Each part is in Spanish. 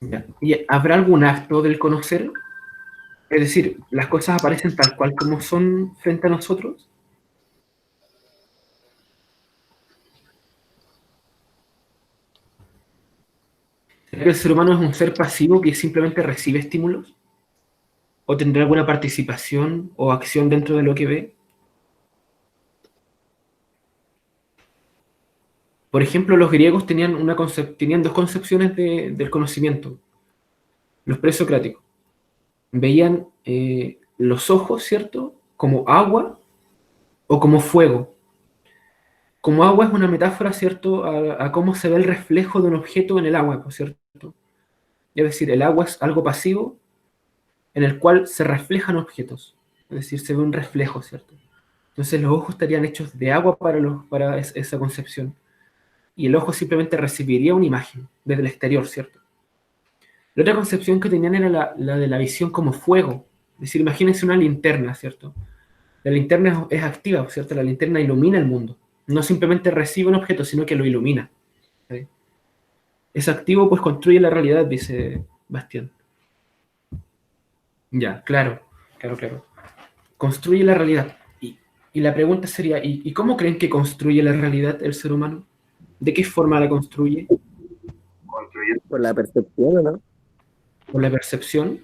Ya. ¿Y habrá algún acto del conocer? Es decir, ¿las cosas aparecen tal cual como son frente a nosotros? ¿Será que el ser humano es un ser pasivo que simplemente recibe estímulos? ¿O tendrá alguna participación o acción dentro de lo que ve? Por ejemplo, los griegos tenían, tenían dos concepciones del conocimiento, los presocráticos. Veían los ojos, ¿cierto?, como agua o como fuego. Como agua es una metáfora, ¿cierto?, a cómo se ve el reflejo de un objeto en el agua, ¿por cierto? Es decir, el agua es algo pasivo en el cual se reflejan objetos. Es decir, se ve un reflejo, ¿cierto? Entonces los ojos estarían hechos de agua para esa concepción. Y el ojo simplemente recibiría una imagen desde el exterior, ¿cierto? La otra concepción que tenían era la de la visión como fuego. Es decir, imagínense una linterna, ¿cierto? La linterna es activa, ¿cierto? La linterna ilumina el mundo. No simplemente recibe un objeto, sino que lo ilumina. ¿Sí? Es activo, pues construye la realidad, dice Bastián. Ya, claro, claro, claro. Construye la realidad. Y la pregunta sería, ¿y cómo creen que construye la realidad el ser humano? ¿De qué forma la construye? Por la percepción, ¿no? ¿Por la percepción?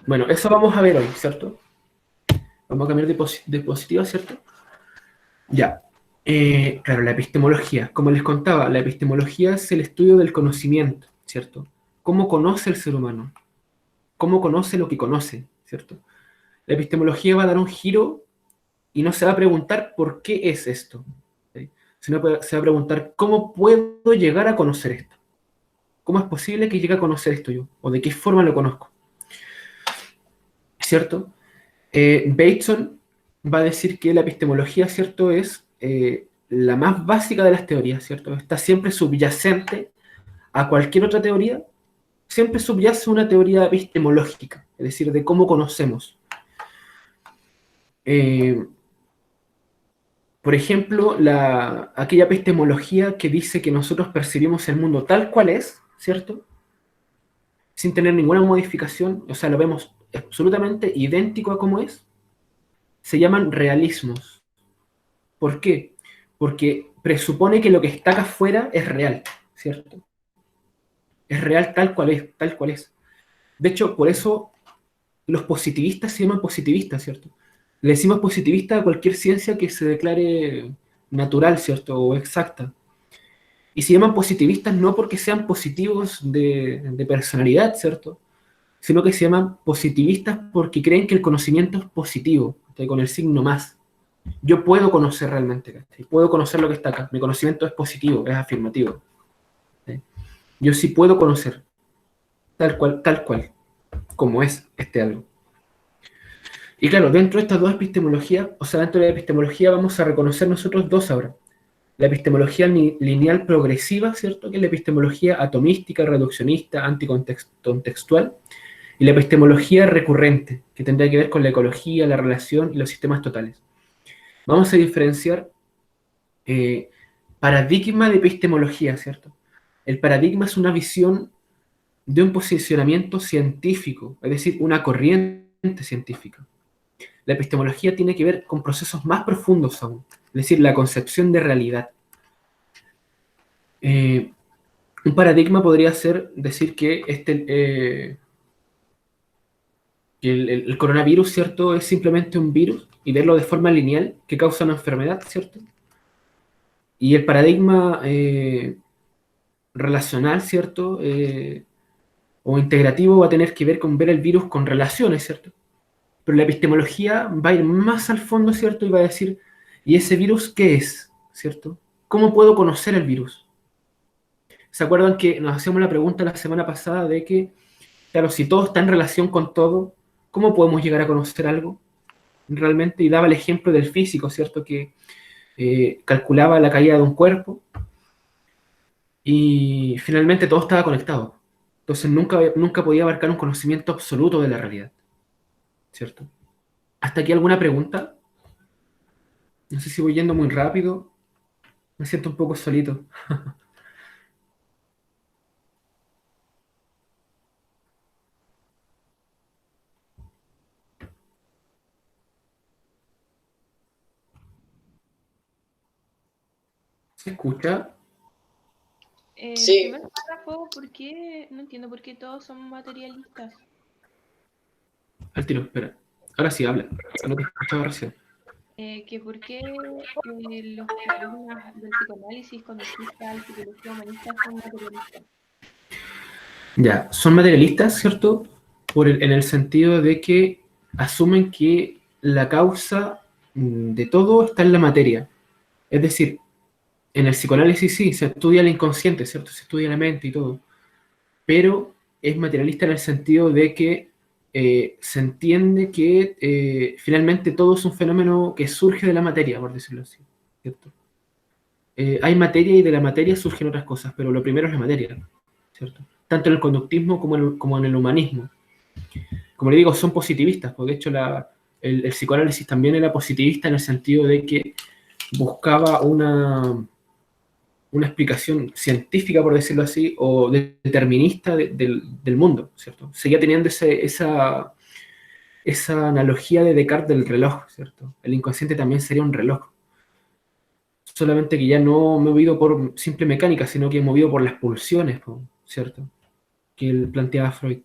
Bueno, eso vamos a ver hoy, ¿cierto? Vamos a cambiar de diapositiva, ¿cierto? Ya. Claro, la epistemología. Como les contaba, la epistemología es el estudio del conocimiento, ¿cierto? ¿Cómo conoce el ser humano? ¿Cómo conoce lo que conoce, ¿cierto? La epistemología va a dar un giro y no se va a preguntar por qué es esto, ¿sí? Sino se va a preguntar cómo puedo llegar a conocer esto. ¿Cómo es posible que llegue a conocer esto yo? ¿O de qué forma lo conozco? ¿Cierto? Bateson va a decir que la epistemología, ¿cierto?, es la más básica de las teorías, ¿cierto? Está siempre subyacente a cualquier otra teoría, siempre subyace una teoría epistemológica, es decir, de cómo conocemos. Eh, por ejemplo, aquella epistemología que dice que nosotros percibimos el mundo tal cual es, ¿cierto? Sin tener ninguna modificación, o sea, lo vemos absolutamente idéntico a como es, se llaman realismos. ¿Por qué? Porque presupone que lo que está acá afuera es real, ¿cierto? Es real tal cual es, tal cual es. De hecho, por eso los positivistas se llaman positivistas, ¿cierto? Le decimos positivista a cualquier ciencia que se declare natural, ¿cierto? O exacta. Y se llaman positivistas no porque sean positivos de personalidad, ¿cierto? Sino que se llaman positivistas porque creen que el conocimiento es positivo, ¿sí? Con el signo más. Yo puedo conocer realmente, ¿sí? Puedo conocer lo que está acá. Mi conocimiento es positivo, es afirmativo, ¿sí? Yo sí puedo conocer, tal cual, como es este algo. Y claro, dentro de estas dos epistemologías, o sea, dentro de la epistemología vamos a reconocer nosotros dos ahora. La epistemología lineal progresiva, ¿cierto? Que es la epistemología atomística, reduccionista, anticontextual. Y la epistemología recurrente, que tendría que ver con la ecología, la relación y los sistemas totales. Vamos a diferenciar eh, paradigma de epistemología, ¿cierto? El paradigma es una visión de un posicionamiento científico, es decir, una corriente científica. La epistemología tiene que ver con procesos más profundos aún, es decir, la concepción de realidad. Eh, un paradigma podría ser decir que el coronavirus, ¿cierto?, es simplemente un virus y verlo de forma lineal que causa una enfermedad, ¿cierto? Y el paradigma relacional, ¿cierto? O integrativo va a tener que ver con ver el virus con relaciones, ¿cierto? Pero la epistemología va a ir más al fondo, ¿cierto? Y va a decir, ¿y ese virus qué es? ¿Cierto? ¿Cómo puedo conocer el virus? ¿Se acuerdan que nos hacíamos la pregunta la semana pasada de que, claro, si todo está en relación con todo, ¿cómo podemos llegar a conocer algo realmente? Y daba el ejemplo del físico, ¿cierto? Que calculaba la caída de un cuerpo y finalmente todo estaba conectado. Entonces nunca podía abarcar un conocimiento absoluto de la realidad, ¿cierto? ¿Hasta aquí alguna pregunta? No sé si voy yendo muy rápido. Me siento un poco solito. ¿Se escucha? Sí. El primer párrafo, no entiendo por qué todos son materialistas. Al tiro, espera. Ahora sí, habla. No te escuchaba recién. Que por qué los paradigmas del psicoanálisis conductista y psicología humanista son materialistas. Ya, son materialistas, ¿cierto? En el sentido de que asumen que la causa de todo está en la materia. Es decir, en el psicoanálisis sí, se estudia el inconsciente, ¿cierto? Se estudia la mente y todo. Pero es materialista en el sentido de que se entiende que finalmente todo es un fenómeno que surge de la materia, por decirlo así, ¿cierto? Hay materia y de la materia surgen otras cosas, pero lo primero es la materia, ¿cierto? Tanto en el conductismo como en el humanismo. Como le digo, son positivistas, porque de hecho el psicoanálisis también era positivista en el sentido de que buscaba una explicación científica, por decirlo así, o determinista del mundo, ¿cierto? Seguía teniendo esa analogía de Descartes del reloj, ¿cierto? El inconsciente también sería un reloj, solamente que ya no movido por simple mecánica, sino que movido por las pulsiones, ¿cierto? Que él planteaba Freud.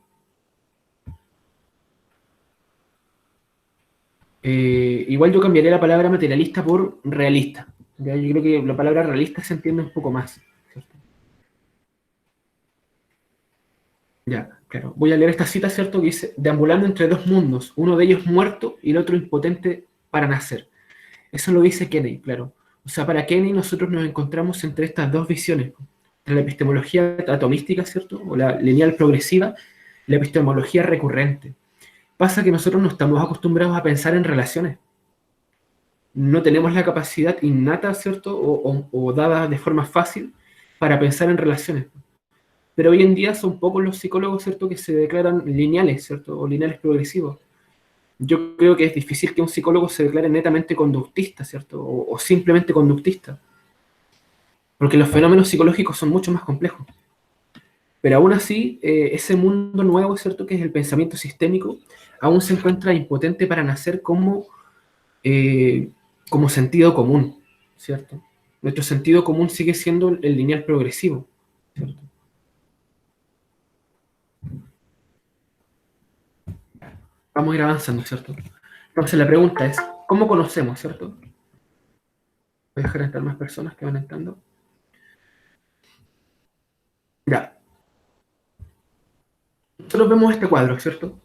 Igual yo cambiaría la palabra materialista por realista. ¿Ya? Yo creo que la palabra realista se entiende un poco más, ¿cierto? Ya, claro. Voy a leer esta cita, ¿cierto? Que dice, deambulando entre dos mundos, uno de ellos muerto y el otro impotente para nacer. Eso lo dice Kennedy, claro. O sea, para Kennedy nosotros nos encontramos entre estas dos visiones, entre la epistemología atomística, ¿cierto? O la lineal progresiva, y la epistemología recurrente. Pasa que nosotros no estamos acostumbrados a pensar en relaciones. No tenemos la capacidad innata, ¿cierto? O dada de forma fácil para pensar en relaciones. Pero hoy en día son pocos los psicólogos, ¿cierto?, que se declaran lineales, ¿cierto? O lineales progresivos. Yo creo que es difícil que un psicólogo se declare netamente conductista, ¿cierto? O simplemente conductista. Porque los fenómenos psicológicos son mucho más complejos. Pero aún así, ese mundo nuevo, ¿cierto?, que es el pensamiento sistémico, aún se encuentra impotente para nacer como sentido común, ¿cierto? Nuestro sentido común sigue siendo el lineal progresivo, ¿cierto? Vamos a ir avanzando, ¿cierto? Entonces la pregunta es, ¿cómo conocemos, ¿cierto? Voy a dejar entrar más personas que van entrando. Ya. Nosotros vemos este cuadro, ¿cierto?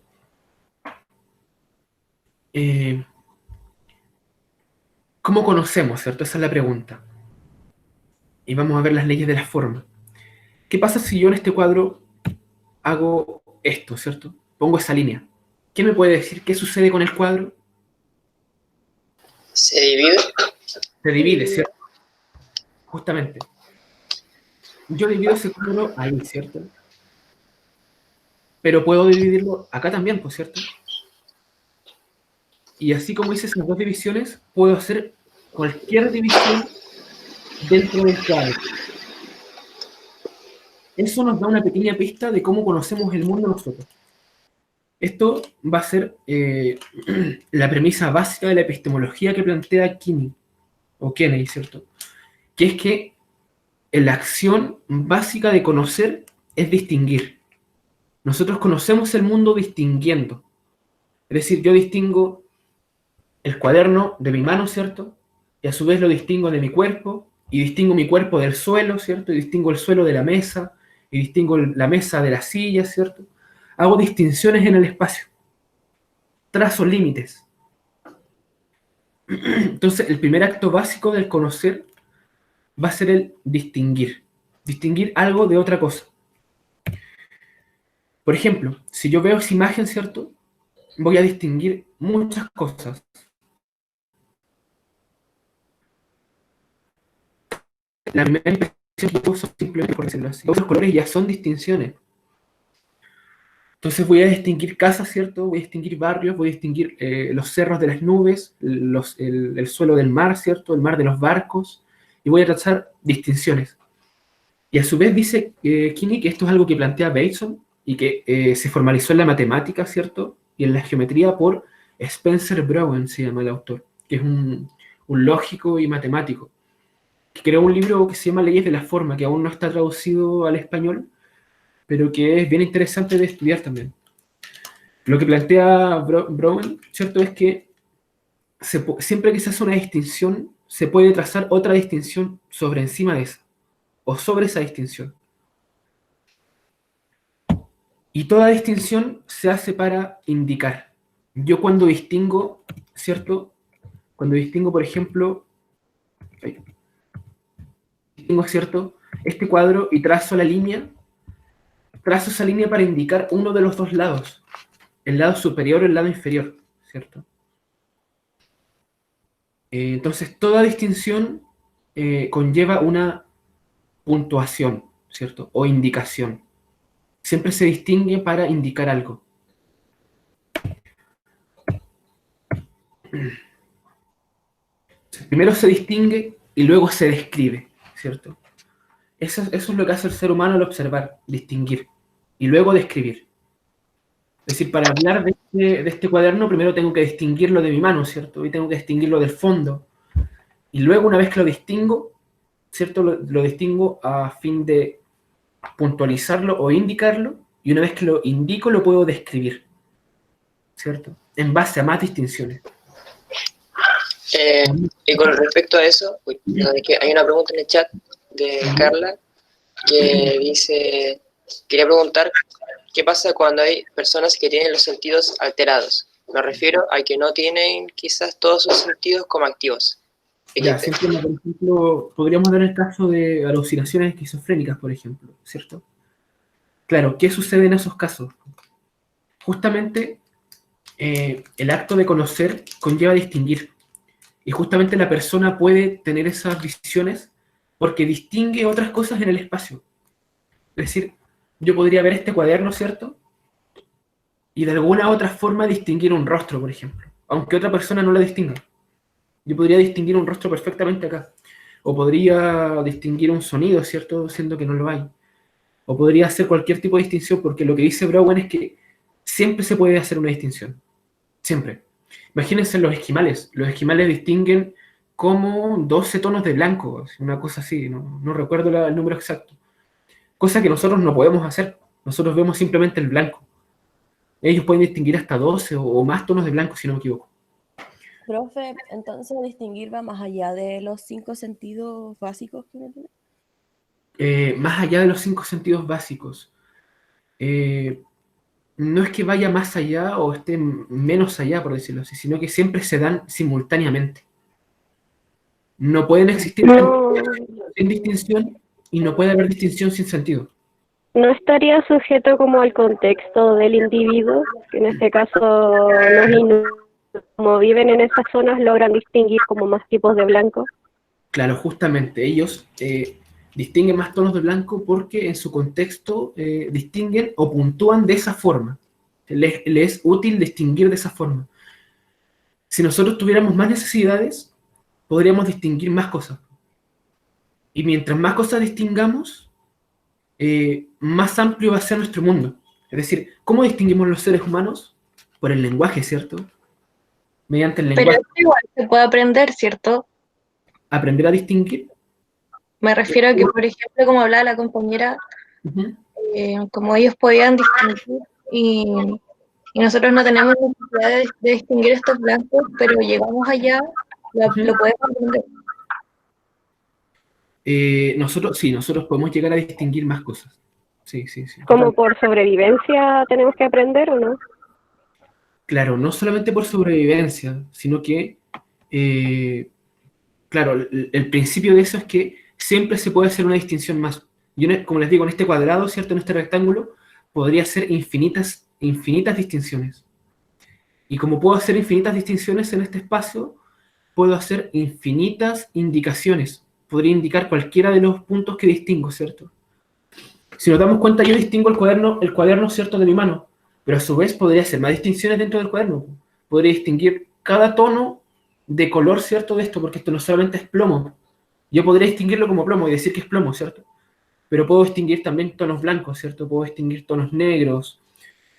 ¿Cómo conocemos, ¿cierto? Esa es la pregunta. Y vamos a ver las leyes de la forma. ¿Qué pasa si yo en este cuadro hago esto, ¿cierto? Pongo esa línea. ¿Qué me puede decir? ¿Qué sucede con el cuadro? Se divide. Se divide, ¿cierto? Justamente. Yo divido ese cuadro ahí, ¿cierto? Pero puedo dividirlo acá también, pues, ¿cierto? Y así como hice esas dos divisiones, puedo hacer cualquier división dentro del cuadro. Eso nos da una pequeña pista de cómo conocemos el mundo nosotros. Esto va a ser la premisa básica de la epistemología que plantea Kennedy, ¿cierto? Que es que la acción básica de conocer es distinguir. Nosotros conocemos el mundo distinguiendo. Es decir, yo distingo el cuaderno de mi mano, ¿cierto? Y a su vez lo distingo de mi cuerpo, y distingo mi cuerpo del suelo, ¿cierto? Y distingo el suelo de la mesa, y distingo la mesa de la silla, ¿cierto? Hago distinciones en el espacio. Trazo límites. Entonces, el primer acto básico del conocer va a ser el distinguir. Distinguir algo de otra cosa. Por ejemplo, si yo veo esa imagen, ¿cierto? Voy a distinguir muchas cosas. La primera impresión que tengo son simplemente, por decirlo así, los colores ya son distinciones. Entonces voy a distinguir casas, ¿cierto? Voy a distinguir barrios, voy a distinguir los cerros de las nubes, el suelo del mar, ¿cierto? El mar de los barcos, y voy a trazar distinciones. Y a su vez dice Kini que esto es algo que plantea Bateson y que se formalizó en la matemática, ¿cierto? Y en la geometría por Spencer Brown, se llama el autor, que es un lógico y matemático. que creó un libro que se llama Leyes de la Forma, que aún no está traducido al español, pero que es bien interesante de estudiar también. Lo que plantea Brown, ¿cierto? Es que siempre que se hace una distinción, se puede trazar otra distinción sobre encima de esa, o sobre esa distinción. Y toda distinción se hace para indicar. Yo cuando distingo, ¿cierto? Cuando distingo, por ejemplo, distingo, ¿cierto? Este cuadro y trazo la línea, trazo esa línea para indicar uno de los dos lados, el lado superior o el lado inferior, ¿cierto? Entonces, toda distinción conlleva una puntuación, ¿cierto? O indicación. Siempre se distingue para indicar algo. Primero se distingue y luego se describe, ¿cierto? Eso es lo que hace el ser humano al observar, distinguir, y luego describir. Es decir, para hablar de este cuaderno, primero tengo que distinguirlo de mi mano, ¿cierto? Y tengo que distinguirlo del fondo. Y luego, una vez que lo distingo, ¿cierto? Lo distingo a fin de puntualizarlo o indicarlo, y una vez que lo indico, lo puedo describir, ¿cierto? En base a más distinciones. Y con respecto a eso, no, es que hay una pregunta en el chat de Carla que dice, quería preguntar, ¿qué pasa cuando hay personas que tienen los sentidos alterados? Me refiero a que no tienen quizás todos sus sentidos como activos. Ya, siempre, por ejemplo, podríamos dar el caso de alucinaciones esquizofrénicas, por ejemplo, ¿cierto? Claro, ¿qué sucede en esos casos? Justamente el acto de conocer conlleva distinguir. Y justamente la persona puede tener esas visiones porque distingue otras cosas en el espacio. Es decir, yo podría ver este cuaderno, ¿cierto? Y de alguna otra forma distinguir un rostro, por ejemplo. Aunque otra persona no lo distinga. Yo podría distinguir un rostro perfectamente acá. O podría distinguir un sonido, ¿cierto? Siendo que no lo hay. O podría hacer cualquier tipo de distinción, porque lo que dice Brown es que siempre se puede hacer una distinción. Siempre. Imagínense los esquimales. Los esquimales distinguen como 12 tonos de blanco, una cosa así, no recuerdo el número exacto. Cosa que nosotros no podemos hacer. Nosotros vemos simplemente el blanco. Ellos pueden distinguir hasta 12 o más tonos de blanco, si no me equivoco. Profe, entonces distinguir va más allá de los 5 sentidos básicos que uno tiene. Más allá de los 5 sentidos básicos. No es que vaya más allá o esté menos allá, por decirlo así, sino que siempre se dan simultáneamente. No pueden existir sin distinción y no puede haber distinción sin sentido. ¿No estaría sujeto como al contexto del individuo? Que en este caso los inuit, como viven en esas zonas, logran distinguir como más tipos de blanco. Claro, justamente, ellos distinguen más tonos de blanco porque en su contexto distinguen o puntúan de esa forma. Les es útil distinguir de esa forma. Si nosotros tuviéramos más necesidades, podríamos distinguir más cosas. Y mientras más cosas distingamos, más amplio va a ser nuestro mundo. Es decir, ¿cómo distinguimos los seres humanos? Por el lenguaje, ¿cierto? Mediante el lenguaje. Pero igual se puede aprender, ¿cierto? ¿Aprender a distinguir? Me refiero a que, por ejemplo, como hablaba la compañera, como ellos podían distinguir y nosotros no tenemos necesidad de distinguir estos blancos, pero llegamos allá, lo podemos aprender. Nosotros podemos llegar a distinguir más cosas. Sí. ¿Como por sobrevivencia tenemos que aprender o no? Claro, no solamente por sobrevivencia, sino que, claro, el principio de eso es que siempre se puede hacer una distinción más. Yo, como les digo, en este cuadrado, ¿cierto? En este rectángulo, podría ser infinitas distinciones. Y como puedo hacer infinitas distinciones en este espacio, puedo hacer infinitas indicaciones. Podría indicar cualquiera de los puntos que distingo, ¿cierto? Si nos damos cuenta, yo distingo el cuaderno, ¿cierto?, de mi mano, pero a su vez podría hacer más distinciones dentro del cuaderno. Podría distinguir cada tono de color, ¿cierto?, de esto, porque esto no solamente es plomo. Yo podría distinguirlo como plomo y decir que es plomo, ¿cierto? Pero puedo distinguir también tonos blancos, ¿cierto? Puedo distinguir tonos negros.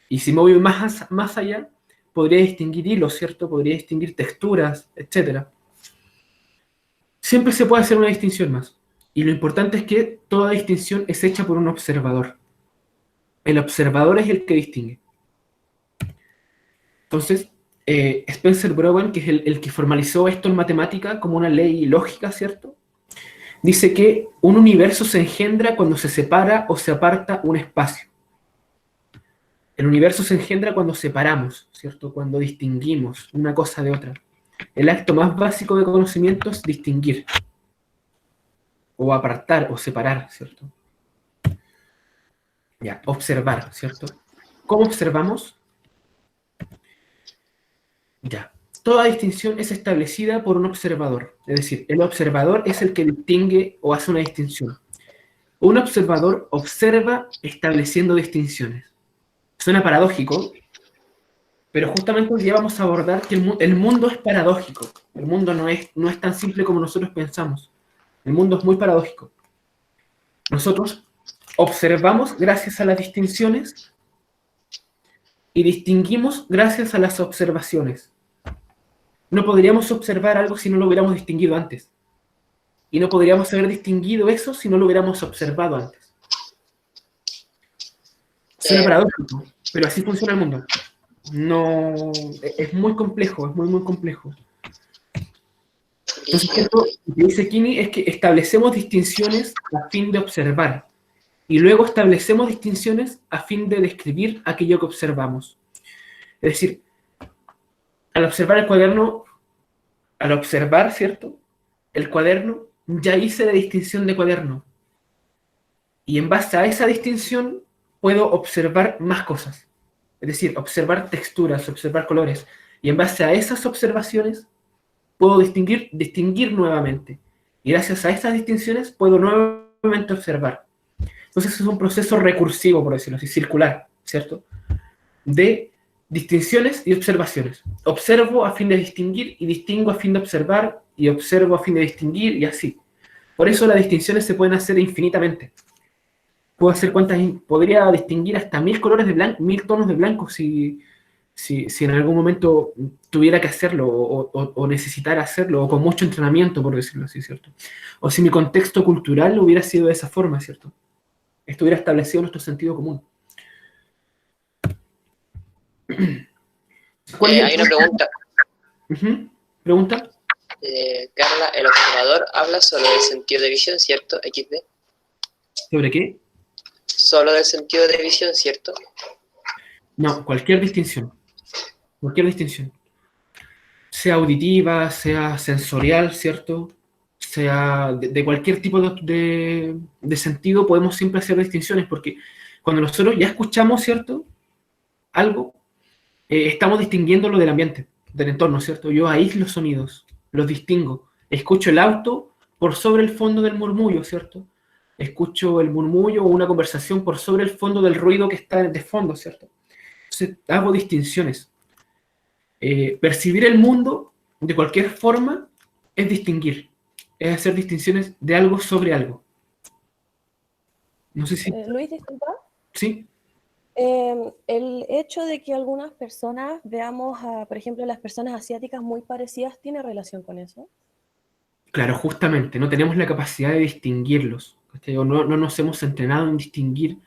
Y si me voy más allá, podría distinguir hilos, ¿cierto? Podría distinguir texturas, etc. siempre se puede hacer una distinción más. Y lo importante es que toda distinción es hecha por un observador. El observador es el que distingue. Entonces, Spencer Brown, que es el que formalizó esto en matemática como una ley lógica, ¿cierto? Dice que un universo se engendra cuando se separa o se aparta un espacio. El universo se engendra cuando separamos, ¿cierto? Cuando distinguimos una cosa de otra. El acto más básico de conocimiento es distinguir, o apartar, o separar, ¿cierto? Ya, observar, ¿cierto? ¿Cómo observamos? Ya, toda distinción es establecida por un observador, es decir, el observador es el que distingue o hace una distinción. Un observador observa estableciendo distinciones. Suena paradójico, pero justamente hoy día vamos a abordar que el mundo es paradójico. El mundo no es tan simple como nosotros pensamos. El mundo es muy paradójico. Nosotros observamos gracias a las distinciones y distinguimos gracias a las observaciones. No podríamos observar algo si no lo hubiéramos distinguido antes. Y no podríamos haber distinguido eso si no lo hubiéramos observado antes. Suena paradójico, pero así funciona el mundo. No, es muy complejo, es muy, muy complejo. Entonces, esto que dice Kini es que establecemos distinciones a fin de observar. Y luego establecemos distinciones a fin de describir aquello que observamos. Es decir, al observar el cuaderno, al observar, ¿cierto? El cuaderno, ya hice la distinción de cuaderno. Y en base a esa distinción, puedo observar más cosas. Es decir, observar texturas, observar colores. Y en base a esas observaciones, puedo distinguir nuevamente. Y gracias a esas distinciones, puedo nuevamente observar. Entonces es un proceso recursivo, por decirlo así, circular, ¿cierto? De distinciones y observaciones. Observo a fin de distinguir y distingo a fin de observar y observo a fin de distinguir y así. Por eso las distinciones se pueden hacer infinitamente. Puedo hacer podría distinguir hasta 1000 colores de blanco, 1000 tonos de blanco si en algún momento tuviera que hacerlo o necesitara hacerlo o con mucho entrenamiento, por decirlo así, ¿cierto? O si mi contexto cultural hubiera sido de esa forma, ¿cierto? Estuviera establecido nuestro sentido común. Hay una pregunta. ¿Pregunta? Carla, el observador habla solo del sentido de visión, ¿cierto? XD. ¿Sobre qué? Solo del sentido de visión, ¿cierto? No, cualquier distinción. Cualquier distinción. Sea auditiva, sea sensorial, ¿cierto? Sea de cualquier tipo de sentido, podemos siempre hacer distinciones, porque cuando nosotros ya escuchamos, ¿cierto? Algo, estamos distinguiéndolo del ambiente, del entorno, ¿cierto? Yo aíslo sonidos, los distingo. Escucho el auto por sobre el fondo del murmullo, ¿cierto? Escucho el murmullo o una conversación por sobre el fondo del ruido que está de fondo, ¿cierto? Entonces, hago distinciones. Percibir el mundo de cualquier forma es distinguir. Es hacer distinciones de algo sobre algo. No sé si... Luis, disculpa. ¿Sí? El hecho de que algunas personas veamos, por ejemplo, las personas asiáticas muy parecidas, ¿tiene relación con eso? Claro, justamente, no tenemos la capacidad de distinguirlos. No nos hemos entrenado en distinguir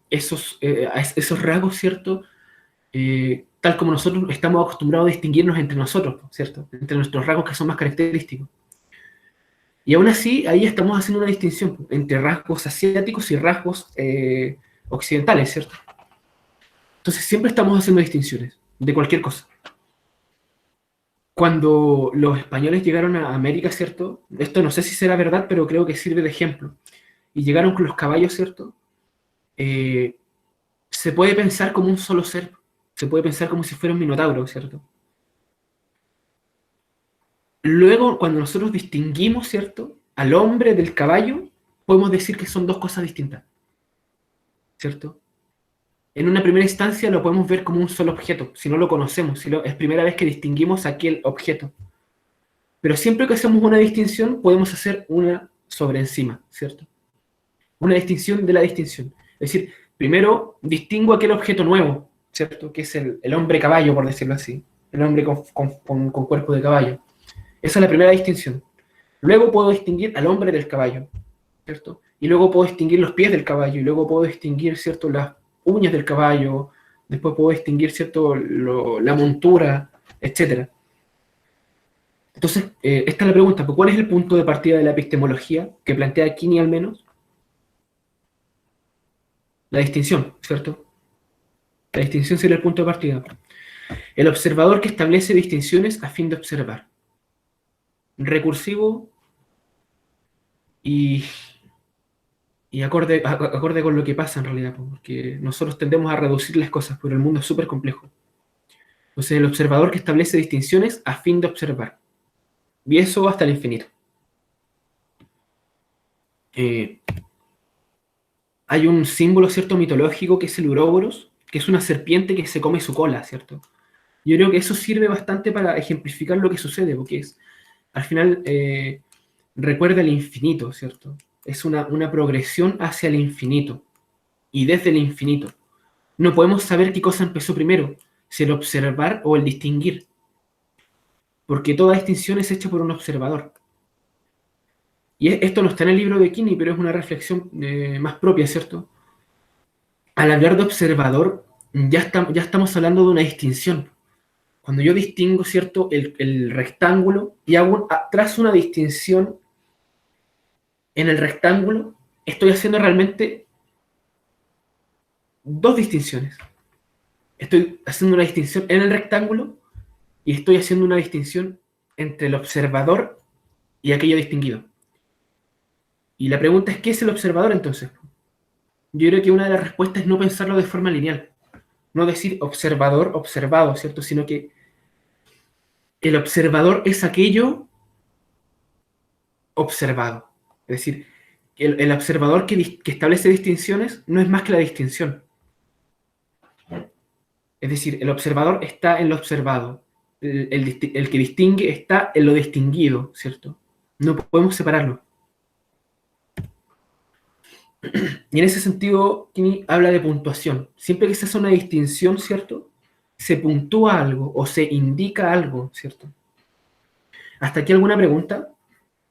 esos rasgos, ¿cierto? Tal como nosotros estamos acostumbrados a distinguirnos entre nosotros, ¿cierto? Entre nuestros rasgos que son más característicos. Y aún así, ahí estamos haciendo una distinción entre rasgos asiáticos y rasgos occidentales, ¿cierto? Entonces siempre estamos haciendo distinciones de cualquier cosa. Cuando los españoles llegaron a América, ¿cierto? Esto no sé si será verdad, pero creo que sirve de ejemplo. Y llegaron con los caballos, ¿cierto? Se puede pensar como un solo ser. Se puede pensar como si fuera un minotauro, ¿cierto? Luego, cuando nosotros distinguimos, ¿cierto? Al hombre del caballo, podemos decir que son dos cosas distintas, ¿cierto? En una primera instancia lo podemos ver como un solo objeto, si no lo conocemos, es primera vez que distinguimos aquel objeto. Pero siempre que hacemos una distinción, podemos hacer una sobre encima, ¿cierto? Una distinción de la distinción. Es decir, primero distingo aquel objeto nuevo, ¿cierto? Que es el hombre caballo, por decirlo así. El hombre con cuerpo de caballo. Esa es la primera distinción. Luego puedo distinguir al hombre del caballo, ¿cierto? Y luego puedo distinguir los pies del caballo, y luego puedo distinguir, ¿cierto?, las uñas del caballo, después puedo distinguir, ¿cierto?, la montura, etc. Entonces, esta es la pregunta, pues, ¿cuál es el punto de partida de la epistemología que plantea Kini al menos? La distinción, ¿cierto? La distinción sería el punto de partida. El observador que establece distinciones a fin de observar. Recursivo y acorde con lo que pasa en realidad, porque nosotros tendemos a reducir las cosas, pero el mundo es súper complejo. Entonces, el observador que establece distinciones a fin de observar. Y eso hasta el infinito. Hay un símbolo, ¿cierto?, mitológico que es el Uroboros, que es una serpiente que se come su cola, ¿cierto? Yo creo que eso sirve bastante para ejemplificar lo que sucede, porque es, al final, recuerda el infinito, ¿cierto? Es una progresión hacia el infinito, y desde el infinito. No podemos saber qué cosa empezó primero, si el observar o el distinguir, porque toda distinción es hecha por un observador. Y esto no está en el libro de Kini, pero es una reflexión más propia, ¿cierto? Al hablar de observador, ya estamos hablando de una distinción. Cuando yo distingo, ¿cierto?, el rectángulo y trazo una distinción en el rectángulo, estoy haciendo realmente dos distinciones. Estoy haciendo una distinción en el rectángulo y estoy haciendo una distinción entre el observador y aquello distinguido. Y la pregunta es, ¿qué es el observador entonces? Yo creo que una de las respuestas es no pensarlo de forma lineal. No decir observador, observado, ¿cierto? Sino que el observador es aquello observado. Es decir, el observador que establece distinciones no es más que la distinción. Es decir, el observador está en lo observado. El que distingue está en lo distinguido, ¿cierto? No podemos separarlo. Y en ese sentido, Kini habla de puntuación. Siempre que se hace una distinción, ¿cierto?, se puntúa algo o se indica algo, ¿cierto? ¿Hasta aquí alguna pregunta?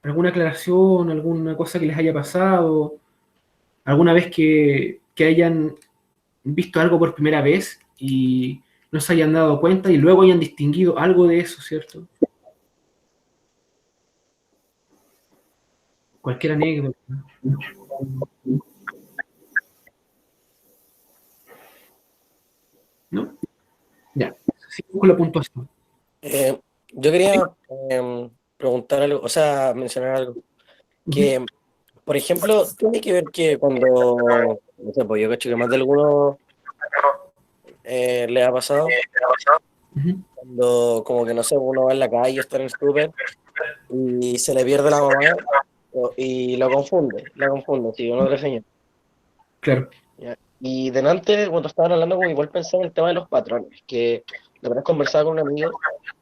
¿Alguna aclaración? ¿Alguna cosa que les haya pasado? ¿Alguna vez que hayan visto algo por primera vez y no se hayan dado cuenta y luego hayan distinguido algo de eso, ¿cierto? Cualquier anécdota. ¿No? Ya. Así con la puntuación. Yo quería preguntar algo, o sea, mencionar algo. Que, por ejemplo, tiene que ver que cuando, no sé, pues yo cacho que más de alguno le ha pasado, cuando como que, no sé, uno va en la calle, está en el súper y se le pierde la mamá y lo confunde, sí, uno de señor. Claro. Y delante, cuando estaban hablando, como igual pensé en el tema de los patrones, que la verdad conversaba con un amigo,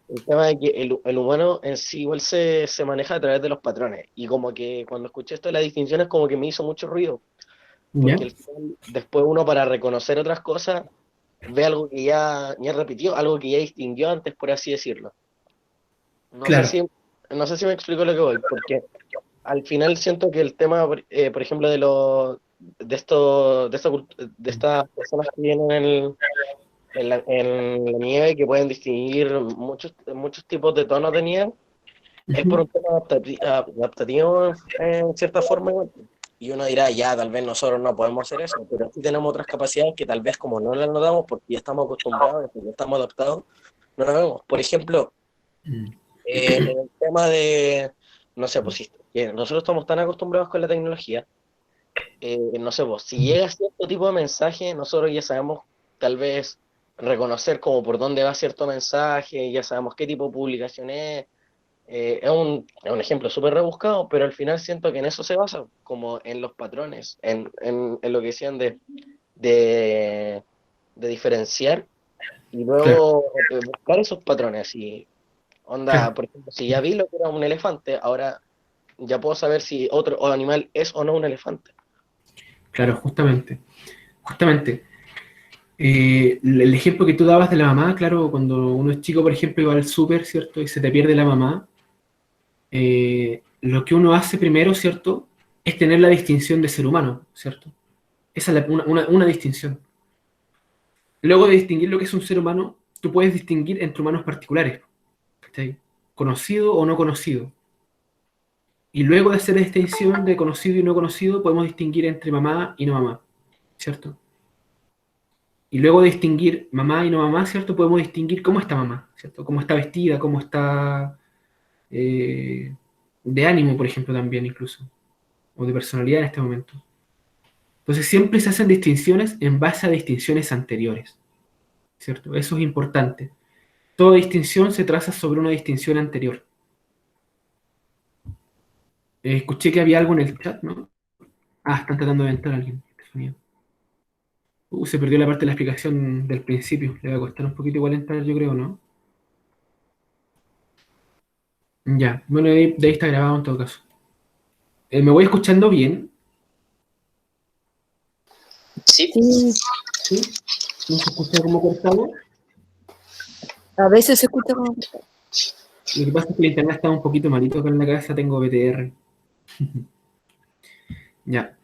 el tema de que el humano en sí igual se maneja a través de los patrones, y como que cuando escuché esto de las distinciones como que me hizo mucho ruido, porque después uno para reconocer otras cosas ve algo que ya repitió, algo que ya distinguió antes, por así decirlo. No sé si me explico lo que voy, porque al final siento que el tema, por ejemplo, de estas personas que vienen en la nieve, que pueden distinguir muchos tipos de tonos de nieve, es por un tema adaptativo en cierta forma. Y uno dirá, ya, tal vez nosotros no podemos hacer eso, pero sí tenemos otras capacidades que tal vez como no las notamos porque ya estamos acostumbrados, porque estamos adaptados, no las vemos. Por ejemplo, en el tema de, no sé, pues que nosotros estamos tan acostumbrados con la tecnología, no sé, pues si llega cierto tipo de mensaje, nosotros ya sabemos tal vez reconocer como por dónde va cierto mensaje, ya sabemos qué tipo de publicación es. Es un ejemplo súper rebuscado, pero al final siento que en eso se basa, como en los patrones, en lo que decían de diferenciar y luego buscar esos patrones. Y onda, por ejemplo, si ya vi lo que era un elefante, ahora ya puedo saber si otro animal es o no un elefante. Claro, justamente. El ejemplo que tú dabas de la mamá, claro, cuando uno es chico, por ejemplo, y va al súper, ¿cierto? Y se te pierde la mamá, lo que uno hace primero, ¿cierto?, es tener la distinción de ser humano, ¿cierto? Esa es una distinción. Luego de distinguir lo que es un ser humano, tú puedes distinguir entre humanos particulares, ¿sí?, conocido o no conocido. Y luego de hacer la distinción de conocido y no conocido, podemos distinguir entre mamá y no mamá, ¿cierto? Y luego de distinguir mamá y no mamá, ¿cierto?, podemos distinguir cómo está mamá, ¿cierto? Cómo está vestida, cómo está de ánimo, por ejemplo, también incluso, o de personalidad en este momento. Entonces siempre se hacen distinciones en base a distinciones anteriores, ¿cierto? Eso es importante. Toda distinción se traza sobre una distinción anterior. Escuché que había algo en el chat, ¿no? Ah, están tratando de entrar a alguien. Se perdió la parte de la explicación del principio. Le va a costar un poquito igual entrar, yo creo, ¿no? Ya, bueno, de ahí está grabado en todo caso. ¿Me voy escuchando bien? Sí. Sí, ¿Sí? ¿No se escucha como cortado? a veces se escucha como... Lo que pasa es que el internet está un poquito malito acá en la cabeza, tengo BTR. Ya.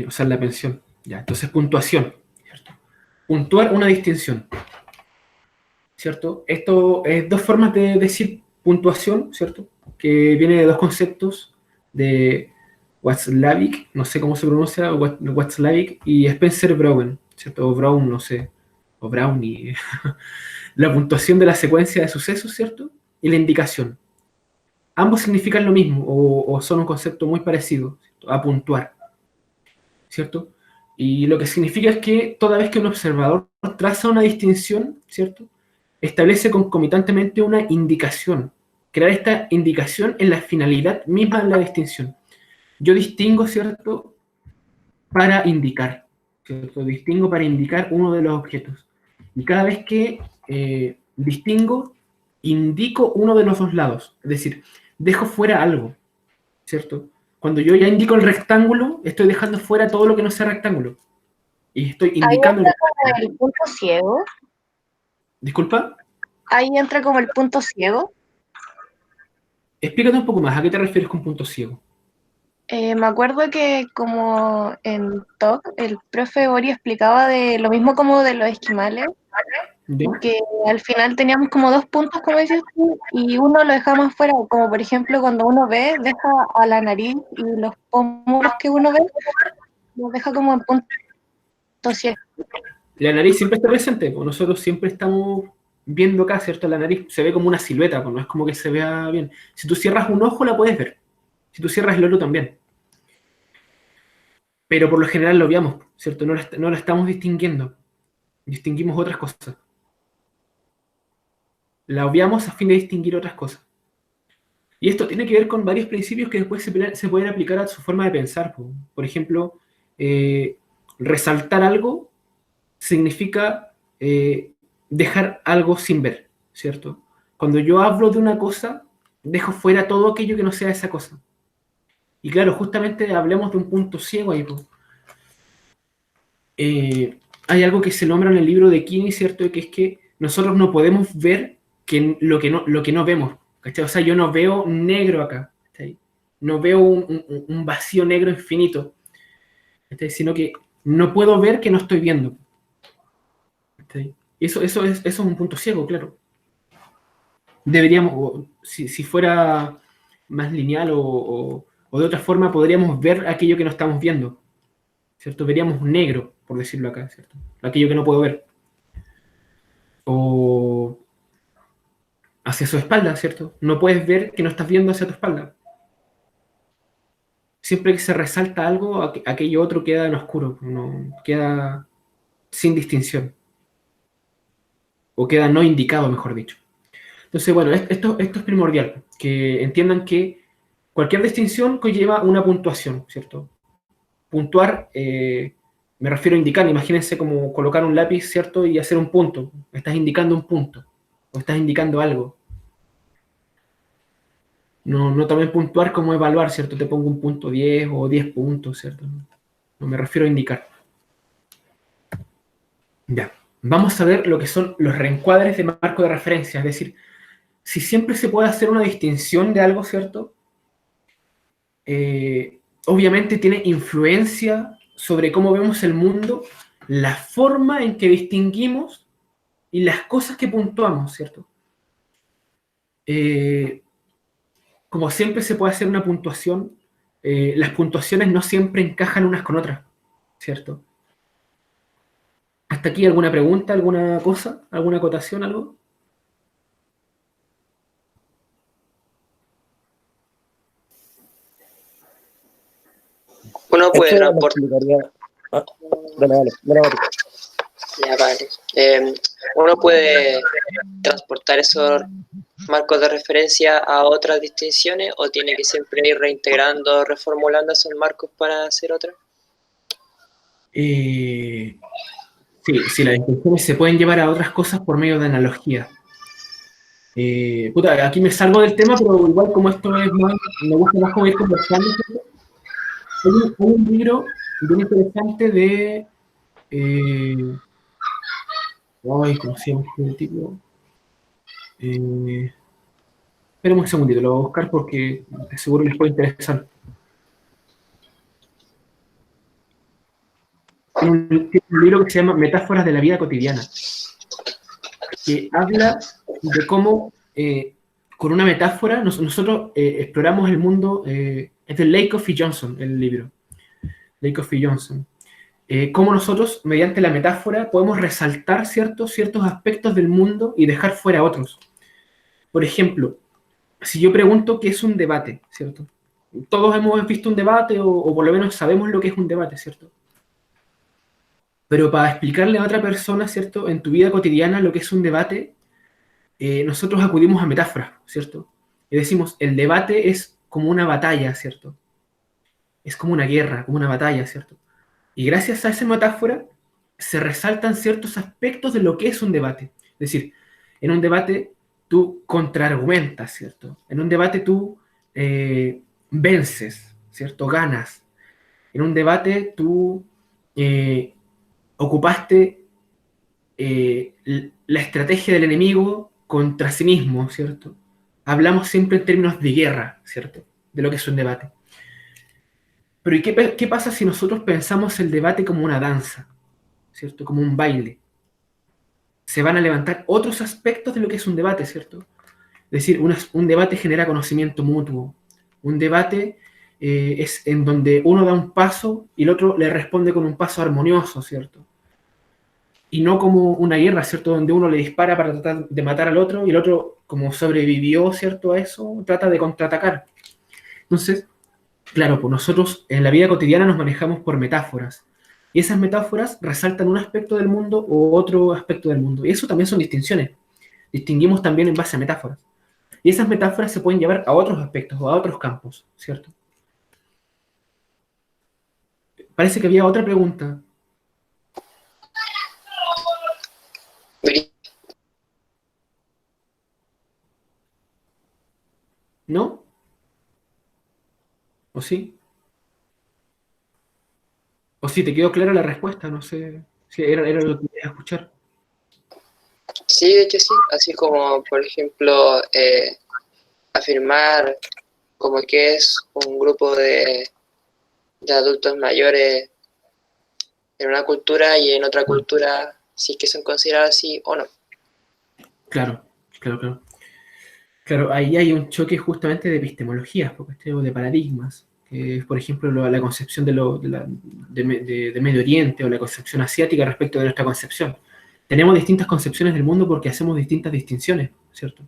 O sea, la pensión. Ya, entonces puntuación, ¿cierto? Puntuar una distinción, ¿cierto? Esto es dos formas de decir puntuación, ¿cierto? Que viene de dos conceptos de Watzlawick, no sé cómo se pronuncia, Watzlawick, y Spencer Brown, ¿cierto? O Brown, no sé, o Brownie. La puntuación de la secuencia de sucesos, ¿cierto? Y la indicación. Ambos significan lo mismo, o son un concepto muy parecido, ¿cierto?, a puntuar, ¿cierto? Y lo que significa es que toda vez que un observador traza una distinción, ¿cierto?, establece concomitantemente una indicación. Crear esta indicación en la finalidad misma de la distinción. Yo distingo, ¿cierto?, para indicar, ¿cierto? Distingo para indicar uno de los objetos. Y cada vez que distingo, indico uno de los dos lados. Es decir, dejo fuera algo, ¿cierto? Cuando yo ya indico el rectángulo, estoy dejando fuera todo lo que no sea rectángulo. Y estoy Ahí indicando... entra como el punto ciego. ¿Disculpa? Ahí entra como el punto ciego. Explícate un poco más, ¿a qué te refieres con punto ciego? Me acuerdo que como en TOC, el profe Ori explicaba de lo mismo como de los esquimales, ¿Ya? que al final teníamos como dos puntos, como dices tú, y uno lo dejamos fuera, como por ejemplo cuando uno ve, deja a la nariz y los pómulos que uno ve, los deja como en punto ciego. La nariz siempre está presente, pues nosotros siempre estamos viendo acá, ¿cierto? La nariz se ve como una silueta, pues no es como que se vea bien. Si tú cierras un ojo, la puedes ver. Si tú cierras el otro, también. Pero por lo general lo obviamos, ¿cierto? No la estamos distinguiendo. Distinguimos otras cosas. La obviamos a fin de distinguir otras cosas. Y esto tiene que ver con varios principios que después se pueden aplicar a su forma de pensar. Por ejemplo, resaltar algo significa dejar algo sin ver, ¿cierto? Cuando yo hablo de una cosa, dejo fuera todo aquello que no sea esa cosa. Y claro, justamente hablemos de un punto ciego ahí. Hay algo que se nombra en el libro de Kinney, ¿cierto? Que es que nosotros no podemos ver lo que no vemos, ¿cachai? O sea, yo no veo negro acá, ¿cachai? No veo un vacío negro infinito, ¿cachai? Sino que no puedo ver que no estoy viendo. ¿Cachai? Eso es un punto ciego, claro. Deberíamos, si fuera más lineal o de otra forma, podríamos ver aquello que no estamos viendo, ¿cierto? Veríamos negro, por decirlo acá, ¿cierto? Aquello que no puedo ver. O hacia su espalda, ¿cierto? No puedes ver que no estás viendo hacia tu espalda. Siempre que se resalta algo, aquello otro queda en oscuro, no, queda sin distinción. O queda no indicado, mejor dicho. Entonces, bueno, esto es primordial, que entiendan que cualquier distinción conlleva una puntuación, ¿cierto? Puntuar, me refiero a indicar, imagínense como colocar un lápiz, ¿cierto? Y hacer un punto. Estás indicando un punto, o estás indicando algo. No también puntuar como evaluar, ¿cierto? Te pongo un punto 10 o 10 puntos, ¿cierto? No me refiero a indicar. Ya, vamos a ver lo que son los reencuadres de marco de referencia, es decir, si siempre se puede hacer una distinción de algo, ¿cierto? obviamente tiene influencia sobre cómo vemos el mundo, la forma en que distinguimos y las cosas que puntuamos, ¿cierto? Como siempre se puede hacer una puntuación, las puntuaciones no siempre encajan unas con otras, ¿cierto? ¿Hasta aquí alguna pregunta, alguna cosa, alguna acotación, algo? Uno puede Esto lo transportar. explicaría. Ah, dale, Mati. Ya, vale. Uno puede transportar esos marcos de referencia a otras distinciones o tiene que siempre ir reintegrando, reformulando esos marcos para hacer otras. Sí, las distinciones se pueden llevar a otras cosas por medio de analogía. Aquí me salgo del tema, pero igual como esto es más, me gusta más como ir conversando. Hay un libro bien interesante de... ¿cómo se llama este tipo? Esperen un segundito, lo voy a buscar porque seguro les puede interesar. Tiene un libro que se llama Metáforas de la vida cotidiana, que habla de cómo, con una metáfora, nosotros exploramos el mundo, es de Lakoff y Johnson, el libro, Lakoff y Johnson. Cómo nosotros, mediante la metáfora, podemos resaltar ciertos aspectos del mundo y dejar fuera otros. Por ejemplo, si yo pregunto qué es un debate, ¿cierto? Todos hemos visto un debate o por lo menos sabemos lo que es un debate, ¿cierto? Pero para explicarle a otra persona, ¿cierto? En tu vida cotidiana lo que es un debate, nosotros acudimos a metáforas, ¿cierto? Y decimos, el debate es como una batalla, ¿cierto? Es como una guerra, como una batalla, ¿cierto? Y gracias a esa metáfora se resaltan ciertos aspectos de lo que es un debate. Es decir, en un debate tú contraargumentas, ¿cierto? En un debate tú vences, ¿cierto? Ganas. En un debate tú ocupaste la estrategia del enemigo contra sí mismo, ¿cierto? Hablamos siempre en términos de guerra, ¿cierto? De lo que es un debate. Pero ¿y qué pasa si nosotros pensamos el debate como una danza, ¿cierto? Como un baile. Se van a levantar otros aspectos de lo que es un debate, ¿cierto? Es decir, un debate genera conocimiento mutuo. Un debate es en donde uno da un paso y el otro le responde con un paso armonioso, ¿cierto? Y no como una guerra, ¿cierto? Donde uno le dispara para tratar de matar al otro y el otro, como sobrevivió, ¿cierto? A eso, trata de contraatacar. Entonces, claro, pues nosotros en la vida cotidiana nos manejamos por metáforas. Y esas metáforas resaltan un aspecto del mundo o otro aspecto del mundo. Y eso también son distinciones. Distinguimos también en base a metáforas. Y esas metáforas se pueden llevar a otros aspectos o a otros campos, ¿cierto? Parece que había otra pregunta. ¿No? ¿O sí? ¿O sí te quedó clara la respuesta? No sé si era lo que querías escuchar. Sí, de hecho sí, así como por ejemplo afirmar como que es un grupo de adultos mayores en una cultura y en otra cultura, si es que son considerados así o no. Claro. Claro, ahí hay un choque justamente de epistemologías, porque de paradigmas, que es, por ejemplo, la concepción de Medio Oriente o la concepción asiática respecto de nuestra concepción. Tenemos distintas concepciones del mundo porque hacemos distintas distinciones, ¿cierto?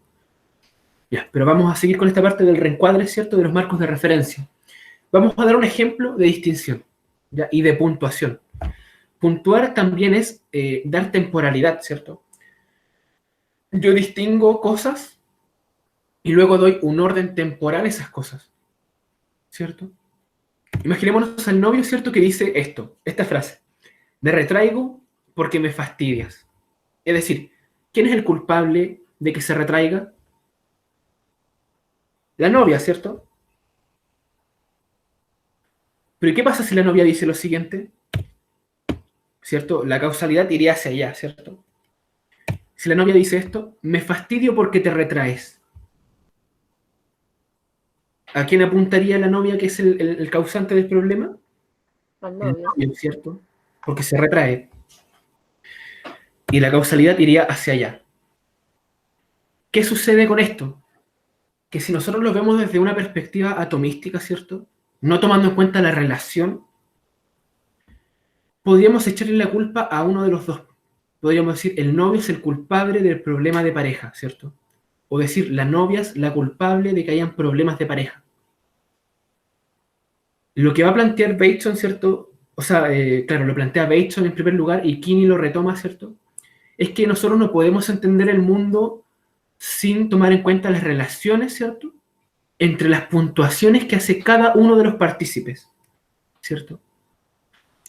Ya, pero vamos a seguir con esta parte del reencuadre, ¿cierto? De los marcos de referencia. Vamos a dar un ejemplo de distinción, ¿ya? Y de puntuación. Puntuar también es dar temporalidad, ¿cierto? Yo distingo cosas y luego doy un orden temporal a esas cosas, ¿cierto? Imaginémonos al novio, ¿cierto? Que dice esta frase: me retraigo porque me fastidias. Es decir, ¿quién es el culpable de que se retraiga? La novia, ¿cierto? Pero ¿y qué pasa si la novia dice lo siguiente? ¿Cierto? La causalidad iría hacia allá, ¿cierto? Si la novia dice esto, me fastidio porque te retraes. ¿A quién apuntaría la novia que es el causante del problema? Al El novio. novio, ¿cierto? Porque se retrae. Y la causalidad iría hacia allá. ¿Qué sucede con esto? Que si nosotros lo vemos desde una perspectiva atomística, ¿cierto? No tomando en cuenta la relación, podríamos echarle la culpa a uno de los dos. Podríamos decir, el novio es el culpable del problema de pareja, ¿cierto? O decir, la novia es la culpable de que hayan problemas de pareja. Lo que va a plantear Bateson, ¿cierto? O sea, claro, lo plantea Bateson en primer lugar y Kinney lo retoma, ¿cierto? Es que nosotros no podemos entender el mundo sin tomar en cuenta las relaciones, ¿cierto? Entre las puntuaciones que hace cada uno de los partícipes, ¿cierto?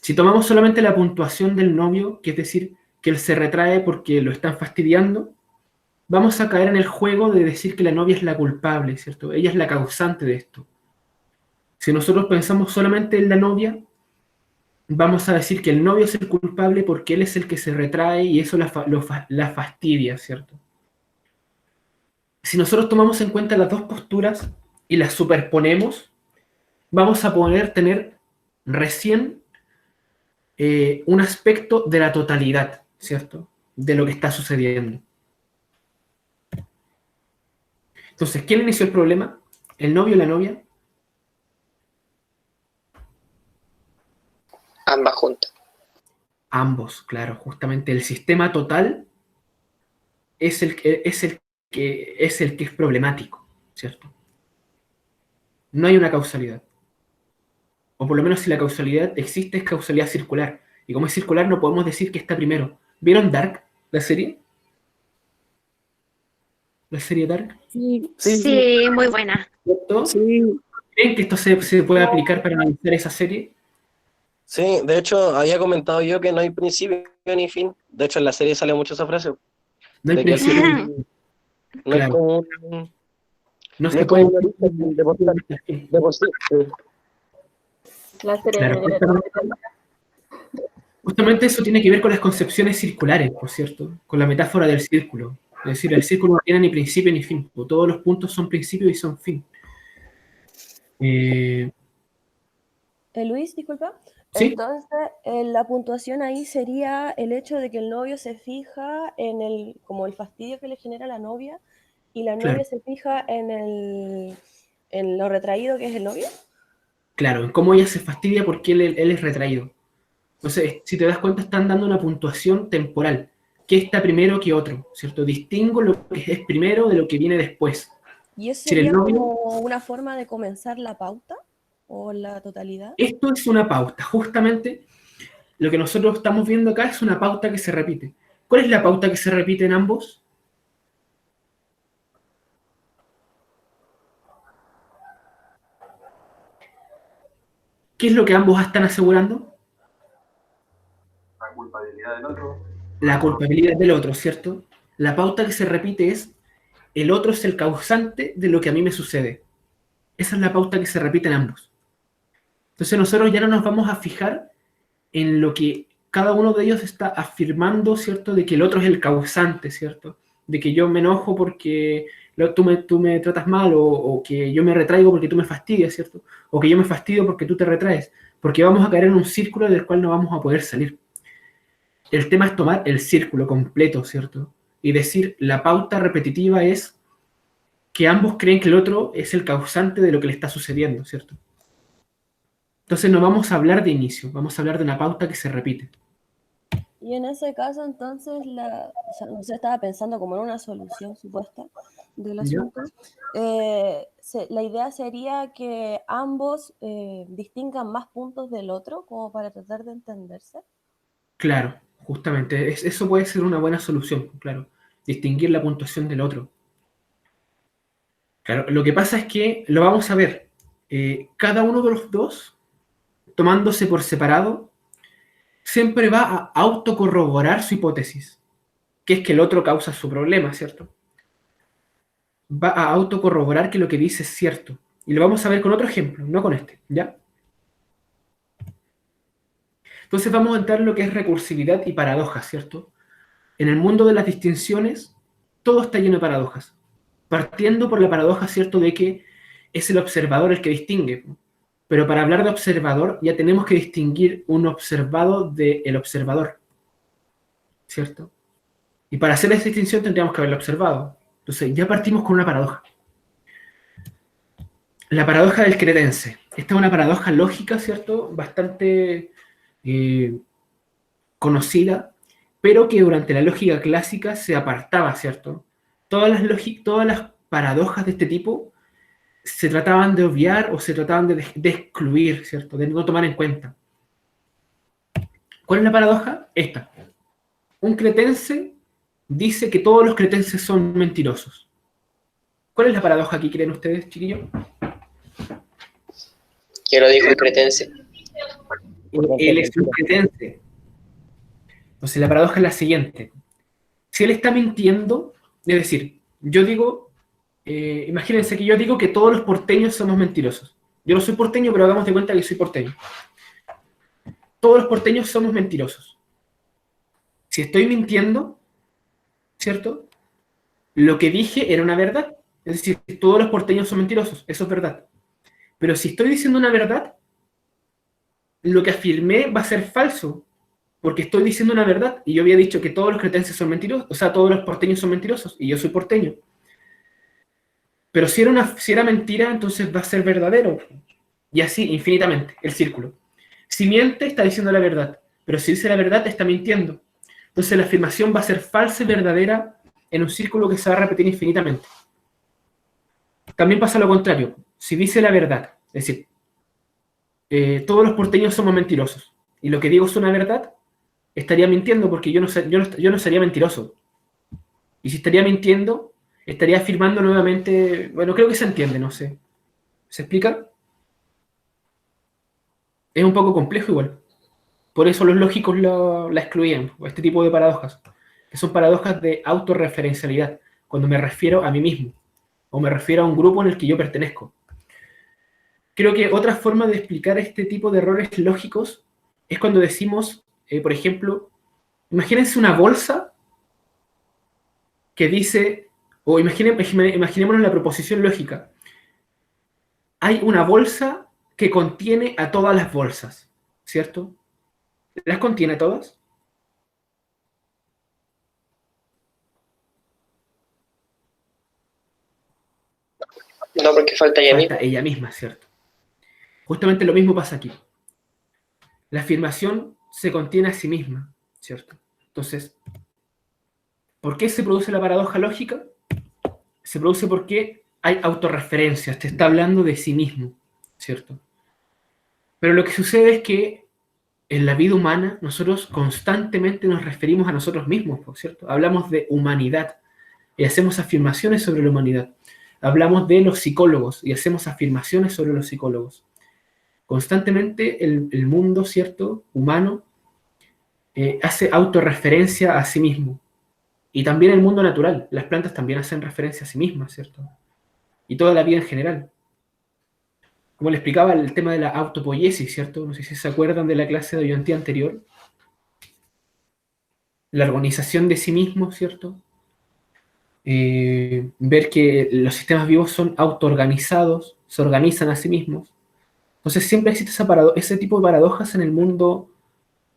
Si tomamos solamente la puntuación del novio, que es decir, que él se retrae porque lo están fastidiando, vamos a caer en el juego de decir que la novia es la culpable, ¿cierto? Ella es la causante de esto. Si nosotros pensamos solamente en la novia, vamos a decir que el novio es el culpable porque él es el que se retrae y eso la fastidia, ¿cierto? Si nosotros tomamos en cuenta las dos posturas y las superponemos, vamos a poder tener recién un aspecto de la totalidad, ¿cierto? De lo que está sucediendo. Entonces, ¿quién inició el problema? ¿El novio o la novia? Ambas juntas. Ambos, claro. Justamente el sistema total es el que es problemático, ¿cierto? No hay una causalidad. O por lo menos si la causalidad existe, es causalidad circular. Y como es circular, no podemos decir que está primero. ¿Vieron Dark, la serie? ¿La serie Dark? Sí, muy buena. ¿Cierto? Sí, ¿Creen que esto se puede aplicar para analizar esa serie? sí, de hecho, había comentado yo que no hay principio ni fin. De hecho, en la serie sale mucho esa frase. No hay De que el principio. fin no es Claro. como No no se es puede. como un origen de por sí. La serie Claro, negra. justamente eso tiene que ver con las concepciones circulares, por cierto, con la metáfora del círculo. Es decir, el círculo no tiene ni principio ni fin. Todos los puntos son principios y son fin. Luis, disculpa. ¿Sí? Entonces, la puntuación ahí sería el hecho de que el novio se fija en como el fastidio que le genera la novia, y la novia Claro. se fija en lo retraído que es el novio. Claro, en cómo ella se fastidia porque él es retraído. Entonces, si te das cuenta, están dando una puntuación temporal. ¿Qué está primero que otro? ¿Cierto? Distingo lo que es primero de lo que viene después. ¿Y eso Si el sería novio- como una forma de comenzar la pauta o la totalidad? Esto es una pauta. Justamente lo que nosotros estamos viendo acá es una pauta que se repite. ¿Cuál es la pauta que se repite en ambos? ¿Qué es lo que ambos están asegurando? La culpabilidad del otro. La culpabilidad del otro, ¿cierto? La pauta que se repite es: el otro es el causante de lo que a mí me sucede. Esa es la pauta que se repite en ambos. Entonces nosotros ya no nos vamos a fijar en lo que cada uno de ellos está afirmando, ¿cierto? De que el otro es el causante, ¿cierto? De que yo me enojo porque tú me tratas mal, o que yo me retraigo porque tú me fastidias, ¿cierto? O que yo me fastidio porque tú te retraes. Porque vamos a caer en un círculo del cual no vamos a poder salir. El tema es tomar el círculo completo, ¿cierto? Y decir, la pauta repetitiva es que ambos creen que el otro es el causante de lo que le está sucediendo, ¿cierto? Entonces no vamos a hablar de inicio, vamos a hablar de una pauta que se repite. Y en ese caso, entonces, o sea, no sé, estaba pensando como en una solución supuesta del asunto. La idea sería que ambos distingan más puntos del otro, como para tratar de entenderse. Claro, justamente, eso puede ser una buena solución, claro, distinguir la puntuación del otro. Claro, lo que pasa es que, lo vamos a ver, cada uno de los dos, tomándose por separado, siempre va a autocorroborar su hipótesis, que es que el otro causa su problema, ¿cierto? Va a autocorroborar que lo que dice es cierto. Y lo vamos a ver con otro ejemplo, no con este, ¿ya? Entonces vamos a entrar en lo que es recursividad y paradojas, ¿cierto? En el mundo de las distinciones, todo está lleno de paradojas. Partiendo por la paradoja, ¿cierto?, de que es el observador el que distingue. Pero para hablar de observador ya tenemos que distinguir un observado del observador, ¿cierto? Y para hacer esa distinción tendríamos que haberlo observado. Entonces ya partimos con una paradoja. La paradoja del cretense. Esta es una paradoja lógica, ¿cierto? Bastante conocida, pero que durante la lógica clásica se apartaba, ¿cierto? Todas las paradojas de este tipo se trataban de obviar o se trataban de excluir, ¿cierto? De no tomar en cuenta. ¿Cuál es la paradoja? Esta. Un cretense dice que todos los cretenses son mentirosos. ¿Cuál es la paradoja aquí, creen ustedes, chiquillos? ¿Quién lo dijo el cretense? Él es un cretense. Entonces la paradoja es la siguiente. Si él está mintiendo, es decir, yo digo, imagínense que yo digo que todos los porteños somos mentirosos. Yo no soy porteño, pero hagamos de cuenta que soy porteño. Todos los porteños somos mentirosos. Si estoy mintiendo, ¿cierto? Lo que dije era una verdad. Es decir, todos los porteños son mentirosos. Eso es verdad. Pero si estoy diciendo una verdad, lo que afirmé va a ser falso. Porque estoy diciendo una verdad. Y yo había dicho que todos los cretenses son mentirosos. O sea, todos los porteños son mentirosos. Y yo soy porteño. Pero si era mentira, entonces va a ser verdadero. Y así, infinitamente, el círculo. Si miente, está diciendo la verdad. Pero si dice la verdad, está mintiendo. Entonces la afirmación va a ser falsa y verdadera en un círculo que se va a repetir infinitamente. También pasa lo contrario. Si dice la verdad, es decir, todos los porteños somos mentirosos, y lo que digo es una verdad, estaría mintiendo porque yo no sería mentiroso. Y si estaría mintiendo, estaría afirmando nuevamente, bueno, creo que se entiende, no sé. ¿Se explica? Es un poco complejo igual. Por eso los lógicos la excluían, este tipo de paradojas, que son paradojas de autorreferencialidad, cuando me refiero a mí mismo, o me refiero a un grupo en el que yo pertenezco. Creo que otra forma de explicar este tipo de errores lógicos es cuando decimos, por ejemplo, imagínense una bolsa que dice, o imaginémonos la proposición lógica. Hay una bolsa que contiene a todas las bolsas, ¿cierto? ¿Las contiene a todas? No, porque falta ella misma. Falta ella misma, ¿cierto? Justamente lo mismo pasa aquí. La afirmación se contiene a sí misma, ¿cierto? Entonces, ¿por qué se produce la paradoja lógica? Se produce porque hay autorreferencias, te está hablando de sí mismo, ¿cierto? Pero lo que sucede es que en la vida humana nosotros constantemente nos referimos a nosotros mismos, ¿cierto? Hablamos de humanidad y hacemos afirmaciones sobre la humanidad. Hablamos de los psicólogos y hacemos afirmaciones sobre los psicólogos. Constantemente el mundo, ¿cierto?, humano, hace autorreferencia a sí mismo. Y también el mundo natural. Las plantas también hacen referencia a sí mismas, ¿cierto? Y toda la vida en general. Como le explicaba, el tema de la autopoiesis, ¿cierto? No sé si se acuerdan de la clase de ayudantía anterior. La organización de sí mismo, ¿cierto? Ver que los sistemas vivos son autoorganizados, se organizan a sí mismos. Entonces siempre existe ese tipo de paradojas en el mundo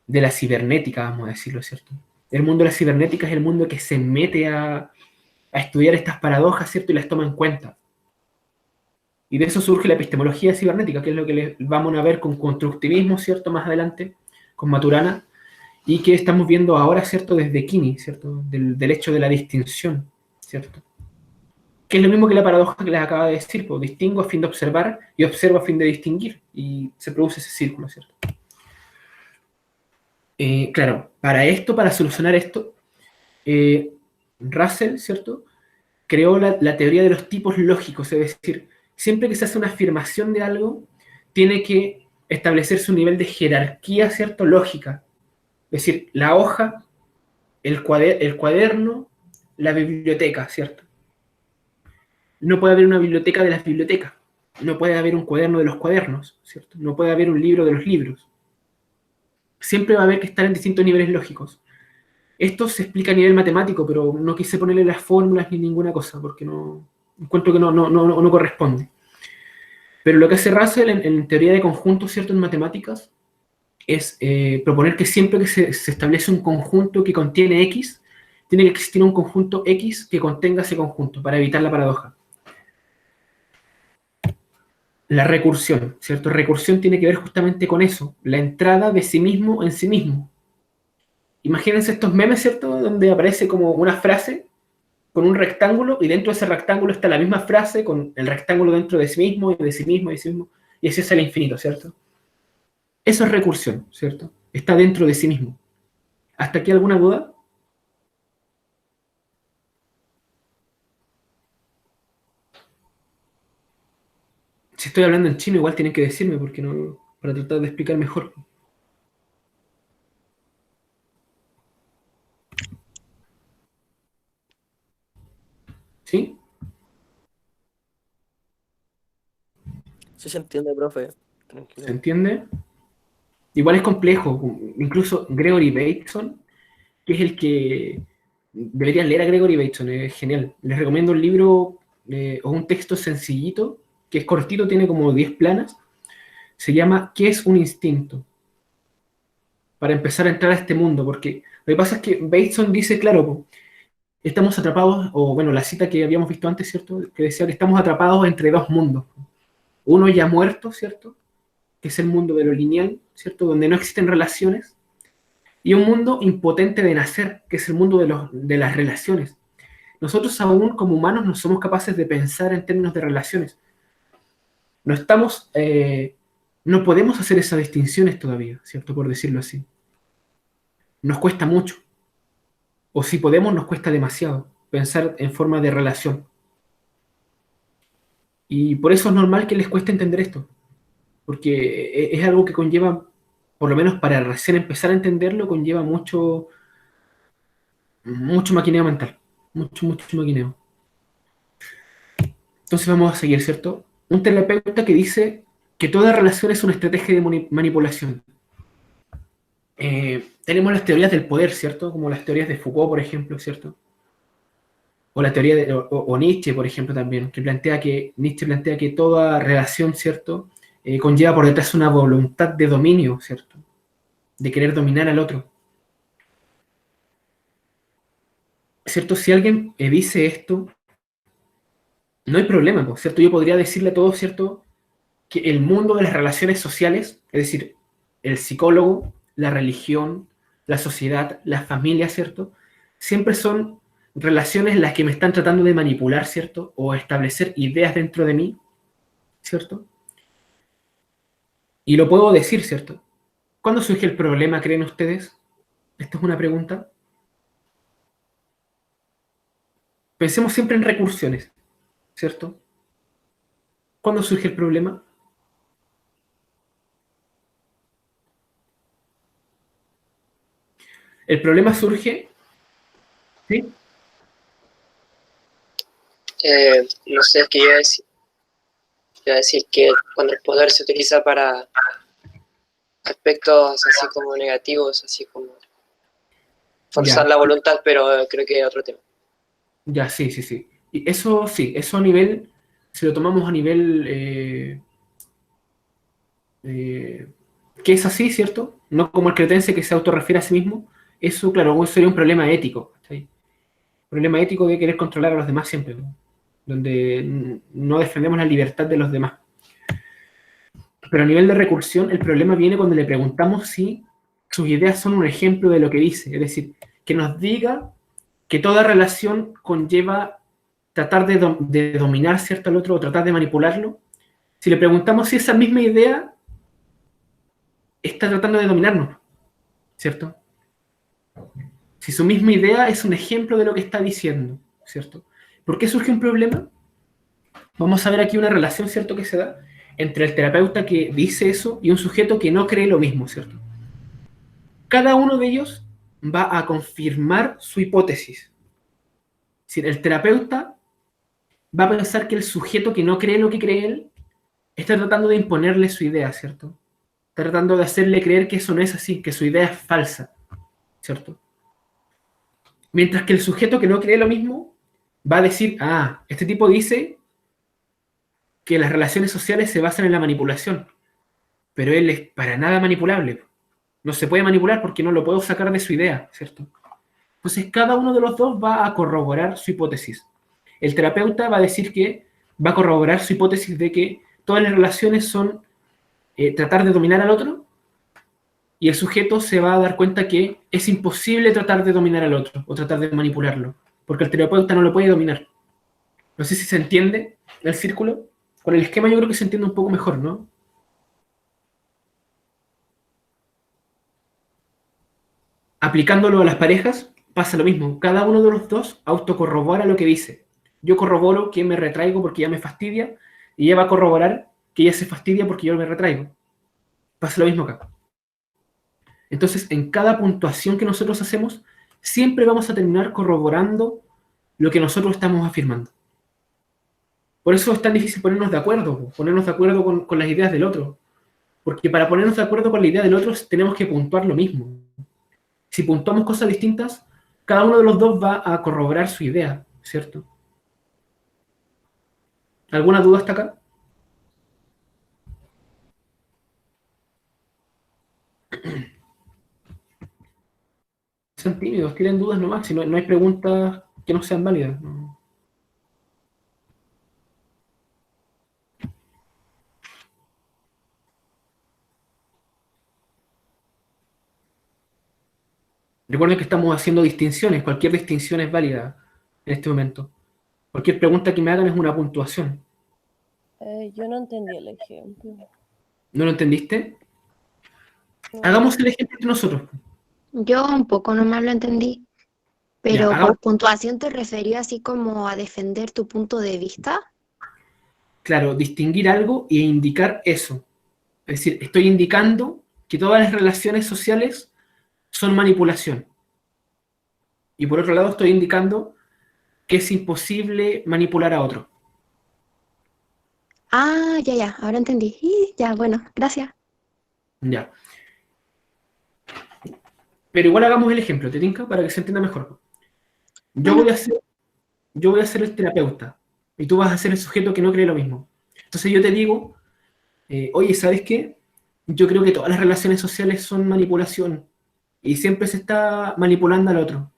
de la cibernética, vamos a decirlo, ¿cierto? El mundo de la cibernética es el mundo que se mete a estudiar estas paradojas, ¿cierto? Y las toma en cuenta. Y de eso surge la epistemología cibernética, que es lo que vamos a ver con constructivismo, ¿cierto? Más adelante, con Maturana, y que estamos viendo ahora, ¿cierto? Desde Kini, ¿cierto? Del hecho de la distinción, ¿cierto? Que es lo mismo que la paradoja que les acaba de decir, pues distingo a fin de observar y observo a fin de distinguir, y se produce ese círculo, ¿cierto? Claro, para solucionar esto, Russell, ¿cierto?, creó la teoría de los tipos lógicos, es decir, siempre que se hace una afirmación de algo, tiene que establecerse un nivel de jerarquía, ¿cierto?, lógica. Es decir, la hoja, el cuaderno, la biblioteca, ¿cierto? No puede haber una biblioteca de las bibliotecas, no puede haber un cuaderno de los cuadernos, ¿cierto? No puede haber un libro de los libros. Siempre va a haber que estar en distintos niveles lógicos. Esto se explica a nivel matemático, pero no quise ponerle las fórmulas ni ninguna cosa, porque no encuentro que no corresponde. Pero lo que hace Russell en teoría de conjuntos, ¿cierto? En matemáticas, es proponer que siempre que se establece un conjunto que contiene X, tiene que existir un conjunto X que contenga ese conjunto, para evitar la paradoja. La recursión, ¿cierto? Recursión tiene que ver justamente con eso, la entrada de sí mismo en sí mismo. Imagínense estos memes, ¿cierto? Donde aparece como una frase con un rectángulo, y dentro de ese rectángulo está la misma frase con el rectángulo dentro de sí mismo, y de sí mismo, y de sí mismo, y así es el infinito, ¿cierto? Eso es recursión, ¿cierto? Está dentro de sí mismo. ¿Hasta aquí alguna duda? Si estoy hablando en chino, igual tienen que decirme, porque no, para tratar de explicar mejor. ¿Sí? Sí se entiende, profe. Tranquilo. ¿Se entiende? Igual es complejo. Incluso Gregory Bateson, que es el que... Deberían leer a Gregory Bateson, es genial. Les recomiendo un libro o un texto sencillito, que es cortito, tiene como 10 planas. Se llama ¿Qué es un instinto? Para empezar a entrar a este mundo, porque lo que pasa es que Bateson dice, claro, estamos atrapados, o bueno, la cita que habíamos visto antes, ¿cierto? Que decía que estamos atrapados entre dos mundos. Uno ya muerto, ¿cierto? Que es el mundo de lo lineal, ¿cierto? Donde no existen relaciones. Y un mundo impotente de nacer, que es el mundo de las relaciones. Nosotros aún como humanos no somos capaces de pensar en términos de relaciones. No estamos, no podemos hacer esas distinciones todavía, ¿cierto? Por decirlo así. Nos cuesta mucho. O si podemos, nos cuesta demasiado pensar en forma de relación. Y por eso es normal que les cueste entender esto. Porque es algo que conlleva, por lo menos para recién empezar a entenderlo, conlleva mucho, mucho maquineo mental. Mucho, mucho maquineo. Entonces vamos a seguir, ¿cierto? Un terapeuta que dice que toda relación es una estrategia de manipulación. Tenemos las teorías del poder, ¿cierto? Como las teorías de Foucault, por ejemplo, ¿cierto? O la teoría de, o Nietzsche, por ejemplo, también, que Nietzsche plantea que toda relación, ¿cierto? Conlleva por detrás una voluntad de dominio, ¿cierto? De querer dominar al otro. ¿Cierto? Si alguien dice esto, no hay problema, ¿no? ¿Cierto? Yo podría decirle a todos, ¿cierto? Que el mundo de las relaciones sociales, es decir, el psicólogo, la religión, la sociedad, la familia, ¿cierto? Siempre son relaciones en las que me están tratando de manipular, ¿cierto? O establecer ideas dentro de mí, ¿cierto? Y lo puedo decir, ¿cierto? ¿Cuándo surge el problema, creen ustedes? Esta es una pregunta. Pensemos siempre en recursiones, ¿cierto? ¿Cuándo surge el problema? El problema surge, ¿sí? No sé, es que iba a decir que cuando el poder se utiliza para aspectos así como negativos, así como forzar Ya, la voluntad, pero creo que es otro tema. ya, sí, sí, sí. Y eso sí, eso a nivel, si lo tomamos a nivel que es así, ¿cierto? No como el cretense que se autorrefiere a sí mismo, eso, claro, sería un problema ético, ¿sí? Problema ético de querer controlar a los demás siempre, ¿no? Donde no defendemos la libertad de los demás. Pero a nivel de recursión, el problema viene cuando le preguntamos si sus ideas son un ejemplo de lo que dice, es decir, que nos diga que toda relación conlleva tratar de dominar, ¿cierto?, al otro o tratar de manipularlo. Si le preguntamos si esa misma idea está tratando de dominarnos, ¿cierto? Si su misma idea es un ejemplo de lo que está diciendo, ¿cierto? ¿Por qué surge un problema? Vamos a ver aquí una relación, ¿cierto?, que se da entre el terapeuta que dice eso y un sujeto que no cree lo mismo, ¿cierto? Cada uno de ellos va a confirmar su hipótesis. Si el terapeuta va a pensar que el sujeto que no cree lo que cree él está tratando de imponerle su idea, ¿cierto? Está tratando de hacerle creer que eso no es así, que su idea es falsa, ¿cierto? Mientras que el sujeto que no cree lo mismo va a decir, ah, este tipo dice que las relaciones sociales se basan en la manipulación, pero él es para nada manipulable. No se puede manipular porque no lo puedo sacar de su idea, ¿cierto? Entonces, cada uno de los dos va a corroborar su hipótesis. El terapeuta va a decir que va a corroborar su hipótesis de que todas las relaciones son tratar de dominar al otro, y el sujeto se va a dar cuenta que es imposible tratar de dominar al otro o tratar de manipularlo, porque el terapeuta no lo puede dominar. No sé si se entiende el círculo. Con el esquema yo creo que se entiende un poco mejor, ¿no? Aplicándolo a las parejas, pasa lo mismo. Cada uno de los dos autocorrobora lo que dice. Yo corroboro que me retraigo porque ya me fastidia, y ella va a corroborar que ella se fastidia porque yo me retraigo. Pasa lo mismo acá. Entonces, en cada puntuación que nosotros hacemos, siempre vamos a terminar corroborando lo que nosotros estamos afirmando. Por eso es tan difícil ponernos de acuerdo con las ideas del otro. Porque para ponernos de acuerdo con la idea del otro tenemos que puntuar lo mismo. Si puntuamos cosas distintas, cada uno de los dos va a corroborar su idea, ¿cierto? ¿Alguna duda hasta acá? Sean tímidos, tienen dudas nomás, si no hay preguntas que no sean válidas. ¿No? Recuerden que estamos haciendo distinciones, cualquier distinción es válida en este momento. Cualquier pregunta que me hagan es una puntuación. Yo no entendí el ejemplo. ¿No lo entendiste? Hagamos el ejemplo entre nosotros. Yo un poco nomás lo entendí, pero Ya, por puntuación te refería así como a defender tu punto de vista. Claro, distinguir algo e indicar eso. Es decir, estoy indicando que todas las relaciones sociales son manipulación. Y por otro lado estoy indicando que es imposible manipular a otro. Ah, ya, ahora entendí. Ya, bueno, gracias. Ya. Pero igual hagamos el ejemplo, ¿te tinca? Para que se entienda mejor. Yo voy a ser el terapeuta y tú vas a ser el sujeto que no cree lo mismo. Entonces yo te digo, oye, ¿sabes qué? Yo creo que todas las relaciones sociales son manipulación y siempre se está manipulando al otro.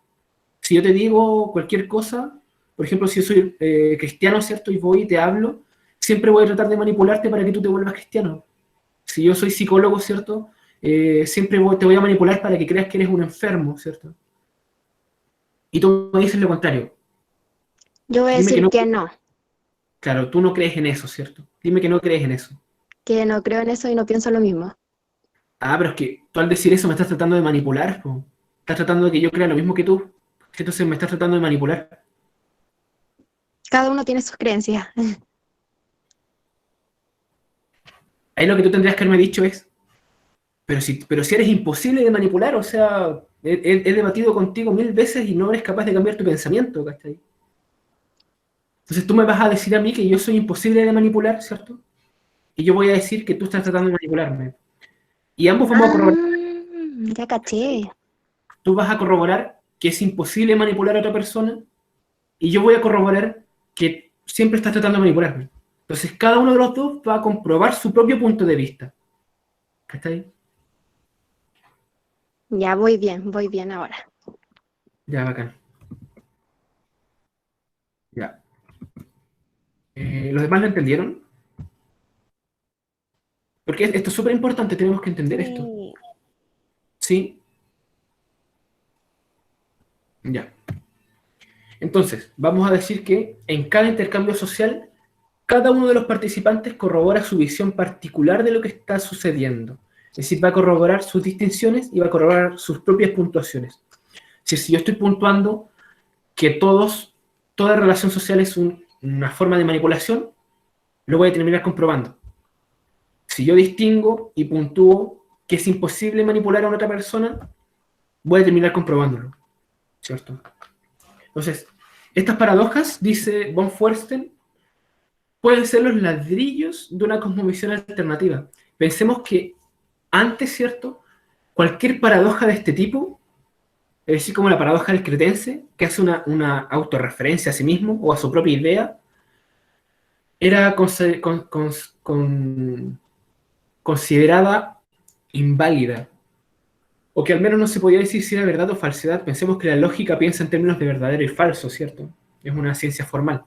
Si yo te digo cualquier cosa, por ejemplo, si yo soy cristiano, ¿cierto? Y voy y te hablo, siempre voy a tratar de manipularte para que tú te vuelvas cristiano. Si yo soy psicólogo, ¿cierto? Siempre te voy a manipular para que creas que eres un enfermo, ¿cierto? Y tú me dices lo contrario. Yo voy a decir que no. Claro, tú no crees en eso, ¿cierto? Dime que no crees en eso. Que no creo en eso y no pienso lo mismo. Ah, pero es que tú al decir eso me estás tratando de manipular, po. Estás tratando de que yo crea lo mismo que tú. Entonces me estás tratando de manipular. Cada uno tiene sus creencias. Ahí lo que tú tendrías que haberme dicho es, pero si eres imposible de manipular, o sea, he debatido contigo 1000 veces y no eres capaz de cambiar tu pensamiento, ¿cachai? Entonces tú me vas a decir a mí que yo soy imposible de manipular, ¿cierto? Y yo voy a decir que tú estás tratando de manipularme. Y ambos vamos a corroborar. Ya caché. Tú vas a corroborar que es imposible manipular a otra persona y yo voy a corroborar que siempre estás tratando de manipularme. Entonces cada uno de los dos va a comprobar su propio punto de vista. ¿Está ahí? Ya voy bien ahora. Ya, bacán. Ya. ¿Los demás lo entendieron? Porque esto es súper importante, tenemos que entender esto. ¿Sí? Ya. Entonces, vamos a decir que en cada intercambio social, cada uno de los participantes corrobora su visión particular de lo que está sucediendo. Es decir, va a corroborar sus distinciones y va a corroborar sus propias puntuaciones. Si yo estoy puntuando que toda relación social es una forma de manipulación, lo voy a terminar comprobando. Si yo distingo y puntúo que es imposible manipular a una otra persona, voy a terminar comprobándolo, ¿cierto? Entonces, estas paradojas, dice von Feuerstein, pueden ser los ladrillos de una cosmovisión alternativa. Pensemos que antes, ¿cierto? Cualquier paradoja de este tipo, es decir, como la paradoja del cretense, que hace una autorreferencia a sí mismo o a su propia idea, era considerada inválida, o que al menos no se podía decir si era verdad o falsedad. Pensemos que la lógica piensa en términos de verdadero y falso, ¿cierto? Es una ciencia formal.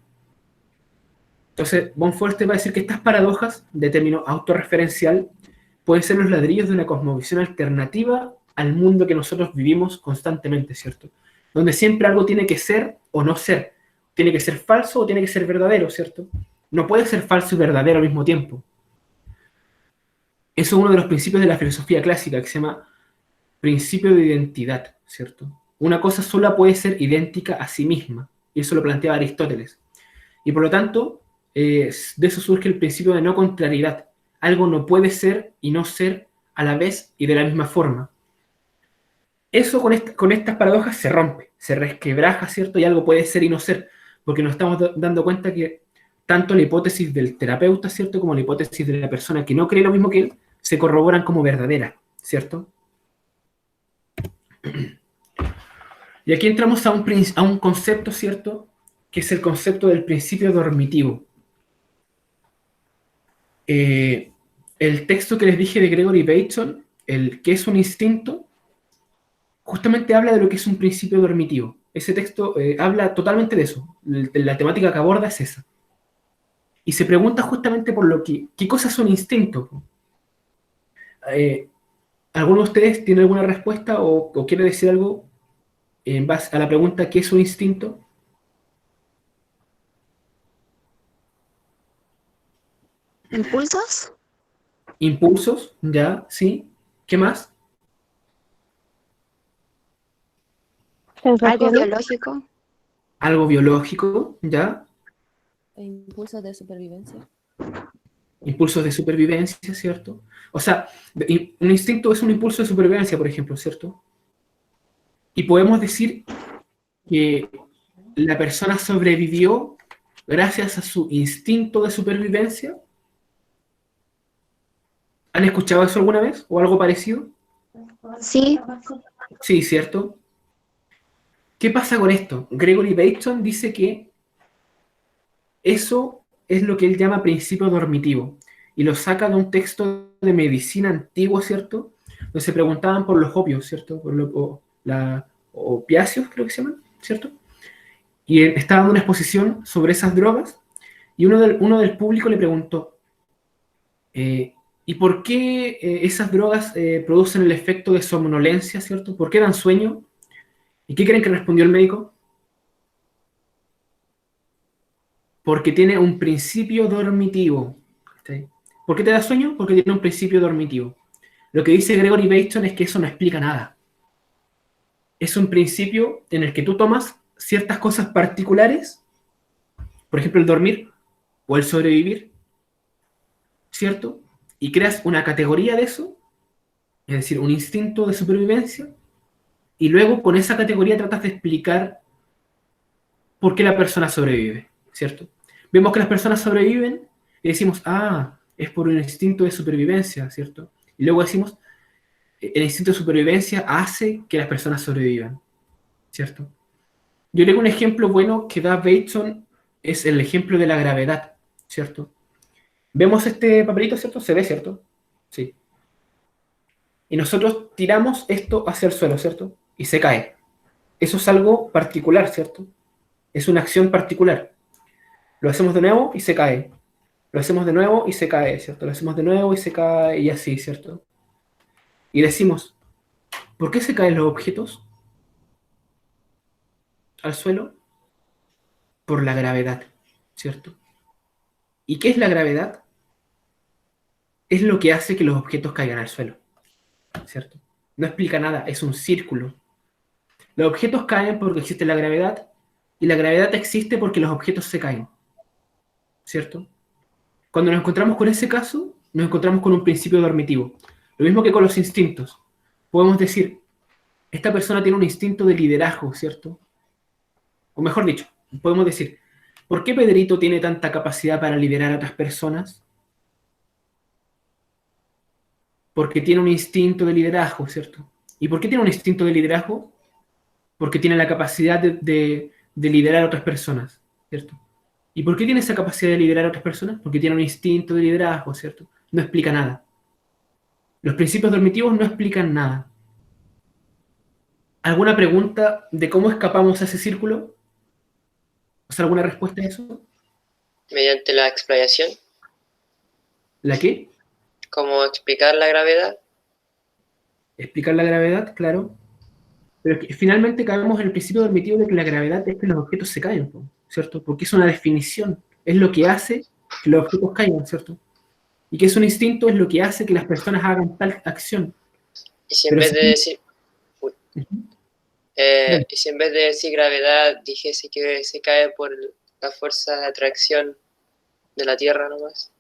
Entonces, von Foerster va a decir que estas paradojas, de término autorreferencial, pueden ser los ladrillos de una cosmovisión alternativa al mundo que nosotros vivimos constantemente, ¿cierto? Donde siempre algo tiene que ser o no ser. Tiene que ser falso o tiene que ser verdadero, ¿cierto? No puede ser falso y verdadero al mismo tiempo. Eso es uno de los principios de la filosofía clásica, que se llama principio de identidad, ¿cierto? Una cosa sola puede ser idéntica a sí misma, y eso lo planteaba Aristóteles. Y por lo tanto, de eso surge el principio de no contrariedad. Algo no puede ser y no ser a la vez y de la misma forma. Eso con estas paradojas se rompe, se resquebraja, ¿cierto? Y algo puede ser y no ser, porque nos estamos dando cuenta que tanto la hipótesis del terapeuta, ¿cierto?, como la hipótesis de la persona que no cree lo mismo que él, se corroboran como verdaderas, ¿cierto? Y aquí entramos a un concepto, ¿cierto?, que es el concepto del principio normativo. El texto que les dije de Gregory Bateson, el que es un instinto, justamente habla de lo que es un principio normativo. Ese texto habla totalmente de eso. La temática que aborda es esa. Y se pregunta justamente por lo que, ¿qué cosas son instintos? ¿Alguno de ustedes tiene alguna respuesta o quiere decir algo en base a la pregunta ¿qué es un instinto? ¿Impulsos? Impulsos, ya, sí. ¿Qué más? ¿Algo Sensaciones. biológico? Algo biológico, ya. Impulsos de supervivencia. Impulsos de supervivencia, ¿cierto? O sea, un instinto es un impulso de supervivencia, por ejemplo, ¿cierto? Y podemos decir que la persona sobrevivió gracias a su instinto de supervivencia. ¿Han escuchado eso alguna vez? ¿O algo parecido? Sí. Sí, ¿cierto? ¿Qué pasa con esto? Gregory Bateson dice que eso es lo que él llama principio normativo, y lo saca de un texto de medicina antiguo, ¿cierto? Donde se preguntaban por los opios, ¿cierto? Por opiáceos, creo que se llaman, ¿cierto? Y él estaba dando una exposición sobre esas drogas, y uno del público le preguntó, ¿y por qué esas drogas producen el efecto de somnolencia, ¿cierto? ¿Por qué dan sueño? ¿Y qué creen que respondió el médico? Porque tiene un principio dormitivo. ¿Sí? ¿Por qué te da sueño? Porque tiene un principio dormitivo. Lo que dice Gregory Bateson es que eso no explica nada. Es un principio en el que tú tomas ciertas cosas particulares, por ejemplo el dormir o el sobrevivir, ¿cierto? Y creas una categoría de eso, es decir, un instinto de supervivencia, y luego con esa categoría tratas de explicar por qué la persona sobrevive, ¿cierto? Vemos que las personas sobreviven y decimos, ah, es por un instinto de supervivencia, ¿cierto? Y luego decimos, el instinto de supervivencia hace que las personas sobrevivan, ¿cierto? Yo creo que un ejemplo bueno que da Bateson es el ejemplo de la gravedad, ¿cierto? Vemos este papelito, ¿cierto? Se ve, ¿cierto? Sí. Y nosotros tiramos esto hacia el suelo, ¿cierto? Y se cae. Eso es algo particular, ¿cierto? Es una acción particular. Lo hacemos de nuevo y se cae. Lo hacemos de nuevo y se cae, ¿cierto? Lo hacemos de nuevo y se cae y así, ¿cierto? Y decimos, ¿por qué se caen los objetos al suelo? Por la gravedad, ¿cierto? ¿Y qué es la gravedad? Es lo que hace que los objetos caigan al suelo, ¿cierto? No explica nada, es un círculo. Los objetos caen porque existe la gravedad, y la gravedad existe porque los objetos se caen, ¿cierto? Cuando nos encontramos con ese caso, nos encontramos con un principio normativo. Lo mismo que con los instintos. Podemos decir, esta persona tiene un instinto de liderazgo, ¿cierto? O mejor dicho, podemos decir, ¿por qué Pedrito tiene tanta capacidad para liderar a otras personas? Porque tiene un instinto de liderazgo, ¿cierto? ¿Y por qué tiene un instinto de liderazgo? Porque tiene la capacidad de liderar a otras personas, ¿cierto? ¿Y por qué tiene esa capacidad de liderar a otras personas? Porque tiene un instinto de liderazgo, ¿cierto? No explica nada. Los principios dormitivos no explican nada. ¿Alguna pregunta de cómo escapamos a ese círculo? ¿O sea, alguna respuesta a eso? Mediante la explicación. ¿La qué? ¿Cómo explicar la gravedad? Explicar la gravedad, claro. Pero es que finalmente caemos en el principio dormitivo de que la gravedad es que los objetos se caen, ¿cierto? Porque es una definición. Es lo que hace que los objetos caigan, ¿cierto? Y que es un instinto, es lo que hace que las personas hagan tal acción. Y si en Pero vez si- de decir... Uy. Ujú. Y si en vez de decir gravedad dijese que se cae por la fuerza de atracción de la Tierra nomás.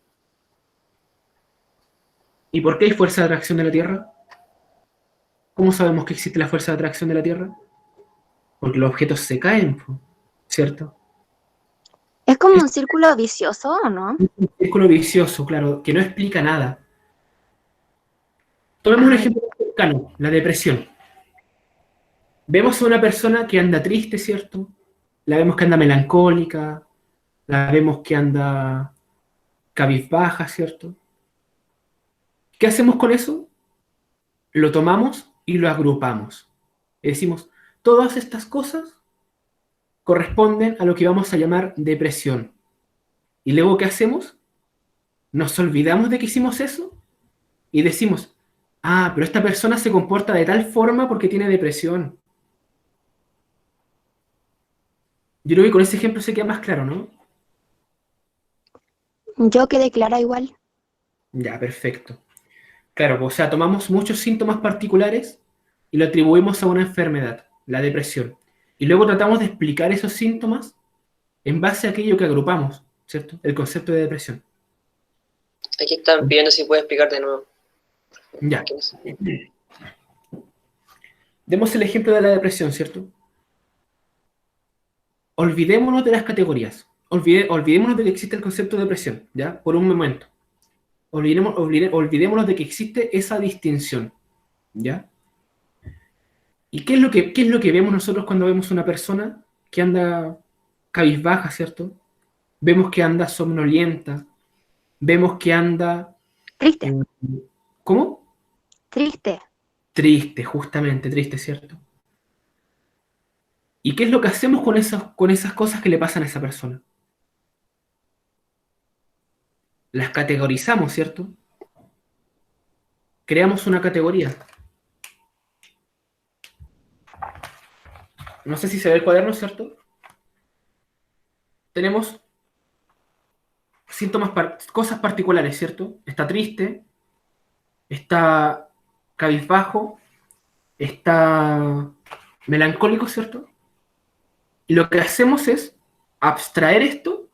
¿Y por qué hay fuerza de atracción de la Tierra? ¿Cómo sabemos que existe la fuerza de atracción de la Tierra? Porque los objetos se caen, ¿cierto? Es como un círculo vicioso, ¿o no? Un círculo vicioso, claro, que no explica nada. Tomemos un Ay. ejemplo cercano, la depresión. Vemos a una persona que anda triste, ¿cierto? La vemos que anda melancólica, la vemos que anda cabizbaja, ¿cierto? ¿Qué hacemos con eso? Lo tomamos y lo agrupamos. Y decimos, todas estas cosas corresponden a lo que vamos a llamar depresión. Y luego, ¿qué hacemos? Nos olvidamos de que hicimos eso y decimos, ah, pero esta persona se comporta de tal forma porque tiene depresión. Yo creo que con ese ejemplo se queda más claro, ¿no? Yo quedé clara igual. Ya, perfecto. Claro, o sea, tomamos muchos síntomas particulares y lo atribuimos a una enfermedad, la depresión. Y luego tratamos de explicar esos síntomas en base a aquello que agrupamos, ¿cierto? El concepto de depresión. Aquí están pidiendo si puede explicar de nuevo. Ya. ¿Qué más? Demos el ejemplo de la depresión, ¿cierto? Olvidémonos de las categorías. Olvidémonos de que existe el concepto de depresión, ¿ya? Por un momento. Olvidémonos de que existe esa distinción, ¿ya? ¿Y qué es lo que vemos nosotros cuando vemos una persona que anda cabizbaja, ¿cierto? Vemos que anda somnolienta, vemos que anda... Triste, ¿Cómo? triste. Triste, justamente, triste, ¿cierto? ¿Y qué es lo que hacemos con esas cosas que le pasan a esa persona? Las categorizamos, ¿cierto? Creamos una categoría. No sé si se ve el cuaderno, ¿cierto? Tenemos síntomas, cosas particulares, ¿cierto? Está triste, está cabizbajo, está melancólico, ¿cierto? Y lo que hacemos es abstraer esto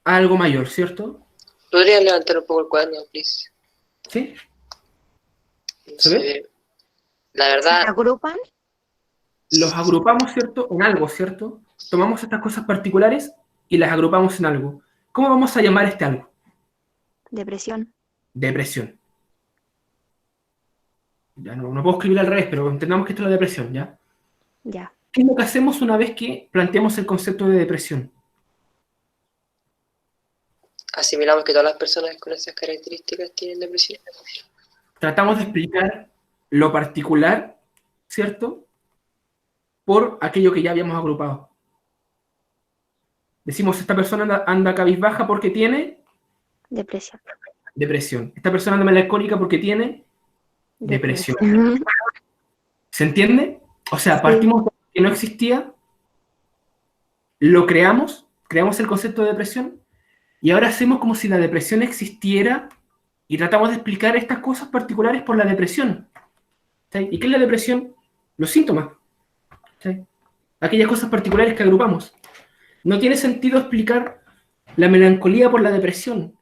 a algo mayor, ¿cierto? ¿Podrías levantar un poco el cuaderno, please? ¿Sí? No ¿Se se ve? ve. La ¿Se verdad, agrupan? Los agrupamos, ¿cierto? En algo, ¿cierto? Tomamos estas cosas particulares y las agrupamos en algo. ¿Cómo vamos a llamar este algo? Depresión. Depresión. Ya no puedo escribir al revés, pero entendamos que esto es la depresión, ¿ya? Ya. ¿Qué es lo que hacemos una vez que planteamos el concepto de depresión? asimilamos que todas las personas con esas características tienen depresión. Tratamos de explicar lo particular, ¿cierto? Por aquello que ya habíamos agrupado. Decimos, esta persona anda cabizbaja porque tiene Depresión. depresión. Esta persona anda melancólica porque tiene depresión. Depresión. ¿Se entiende? O sea, Sí. partimos de que no existía, lo creamos el concepto de depresión, y ahora hacemos como si la depresión existiera y tratamos de explicar estas cosas particulares por la depresión. ¿Sí? ¿Y qué es la depresión? Los síntomas. ¿Sí? Aquellas cosas particulares que agrupamos. No tiene sentido explicar la melancolía por la depresión,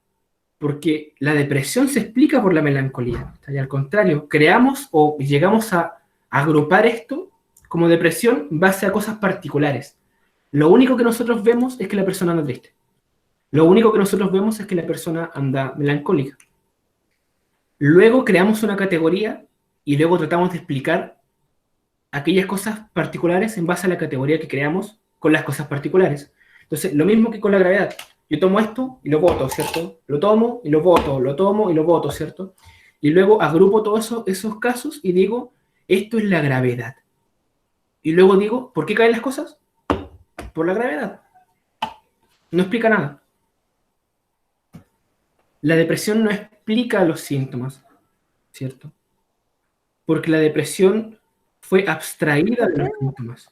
porque la depresión se explica por la melancolía. Y al contrario, creamos o llegamos a agrupar esto como depresión en base a cosas particulares. Lo único que nosotros vemos es que la persona anda triste. Lo único que nosotros vemos es que la persona anda melancólica. Luego creamos una categoría y luego tratamos de explicar aquellas cosas particulares en base a la categoría que creamos con las cosas particulares. Entonces, lo mismo que con la gravedad. Yo tomo esto y lo boto, ¿cierto? Lo tomo y lo boto, lo tomo y lo boto, ¿cierto? Y luego agrupo todos esos casos y digo, esto es la gravedad. Y luego digo, ¿por qué caen las cosas? Por la gravedad. No explica nada. La depresión no explica los síntomas, ¿cierto? Porque la depresión fue abstraída de los síntomas.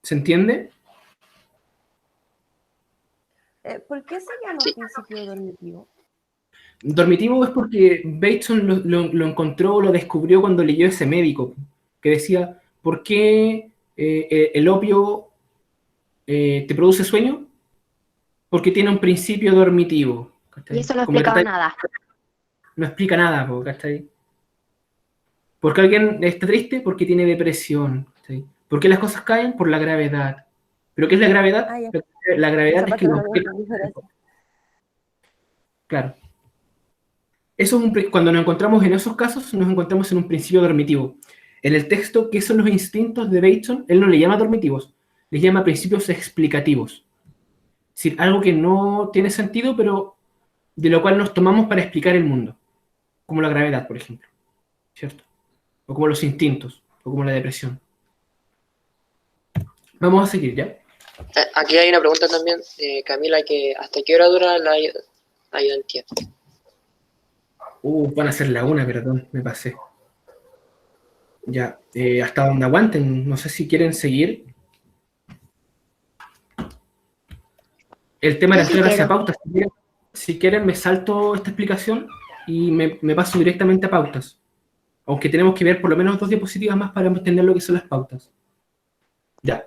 ¿Se entiende? ¿Por qué se llama principio dormitivo? Dormitivo es porque Bateson lo encontró, lo descubrió cuando leyó ese médico, que decía, ¿por qué el opio te produce sueño? Porque tiene un principio dormitivo. ¿Cachai? Y eso no Como que explicaba nada. no explica nada, ¿cachai? ¿Por qué alguien está triste? Porque tiene depresión. ¿Sí? ¿Por qué las cosas caen? Por la gravedad. ¿Pero qué es la gravedad? La gravedad es que claro. Eso es cuando nos encontramos en esos casos, nos encontramos en un principio dormitivo. En el texto, ¿qué son los instintos de Bateson? Él no le llama dormitivos, les llama principios explicativos. Es decir, algo que no tiene sentido, pero de lo cual nos tomamos para explicar el mundo. Como la gravedad, por ejemplo. ¿Cierto? O como los instintos, o como la depresión. Vamos a seguir, ¿ya? Aquí hay una pregunta también, Camila, que ¿hasta qué hora dura la ayudantía? Van a ser la 1, perdón, me pasé. Ya, hasta donde aguanten, no sé si quieren seguir. El tema era entrar hacia pautas. Si quieren, me salto esta explicación y me paso directamente a pautas. Aunque tenemos que ver por lo menos 2 diapositivas más para entender lo que son las pautas. Ya.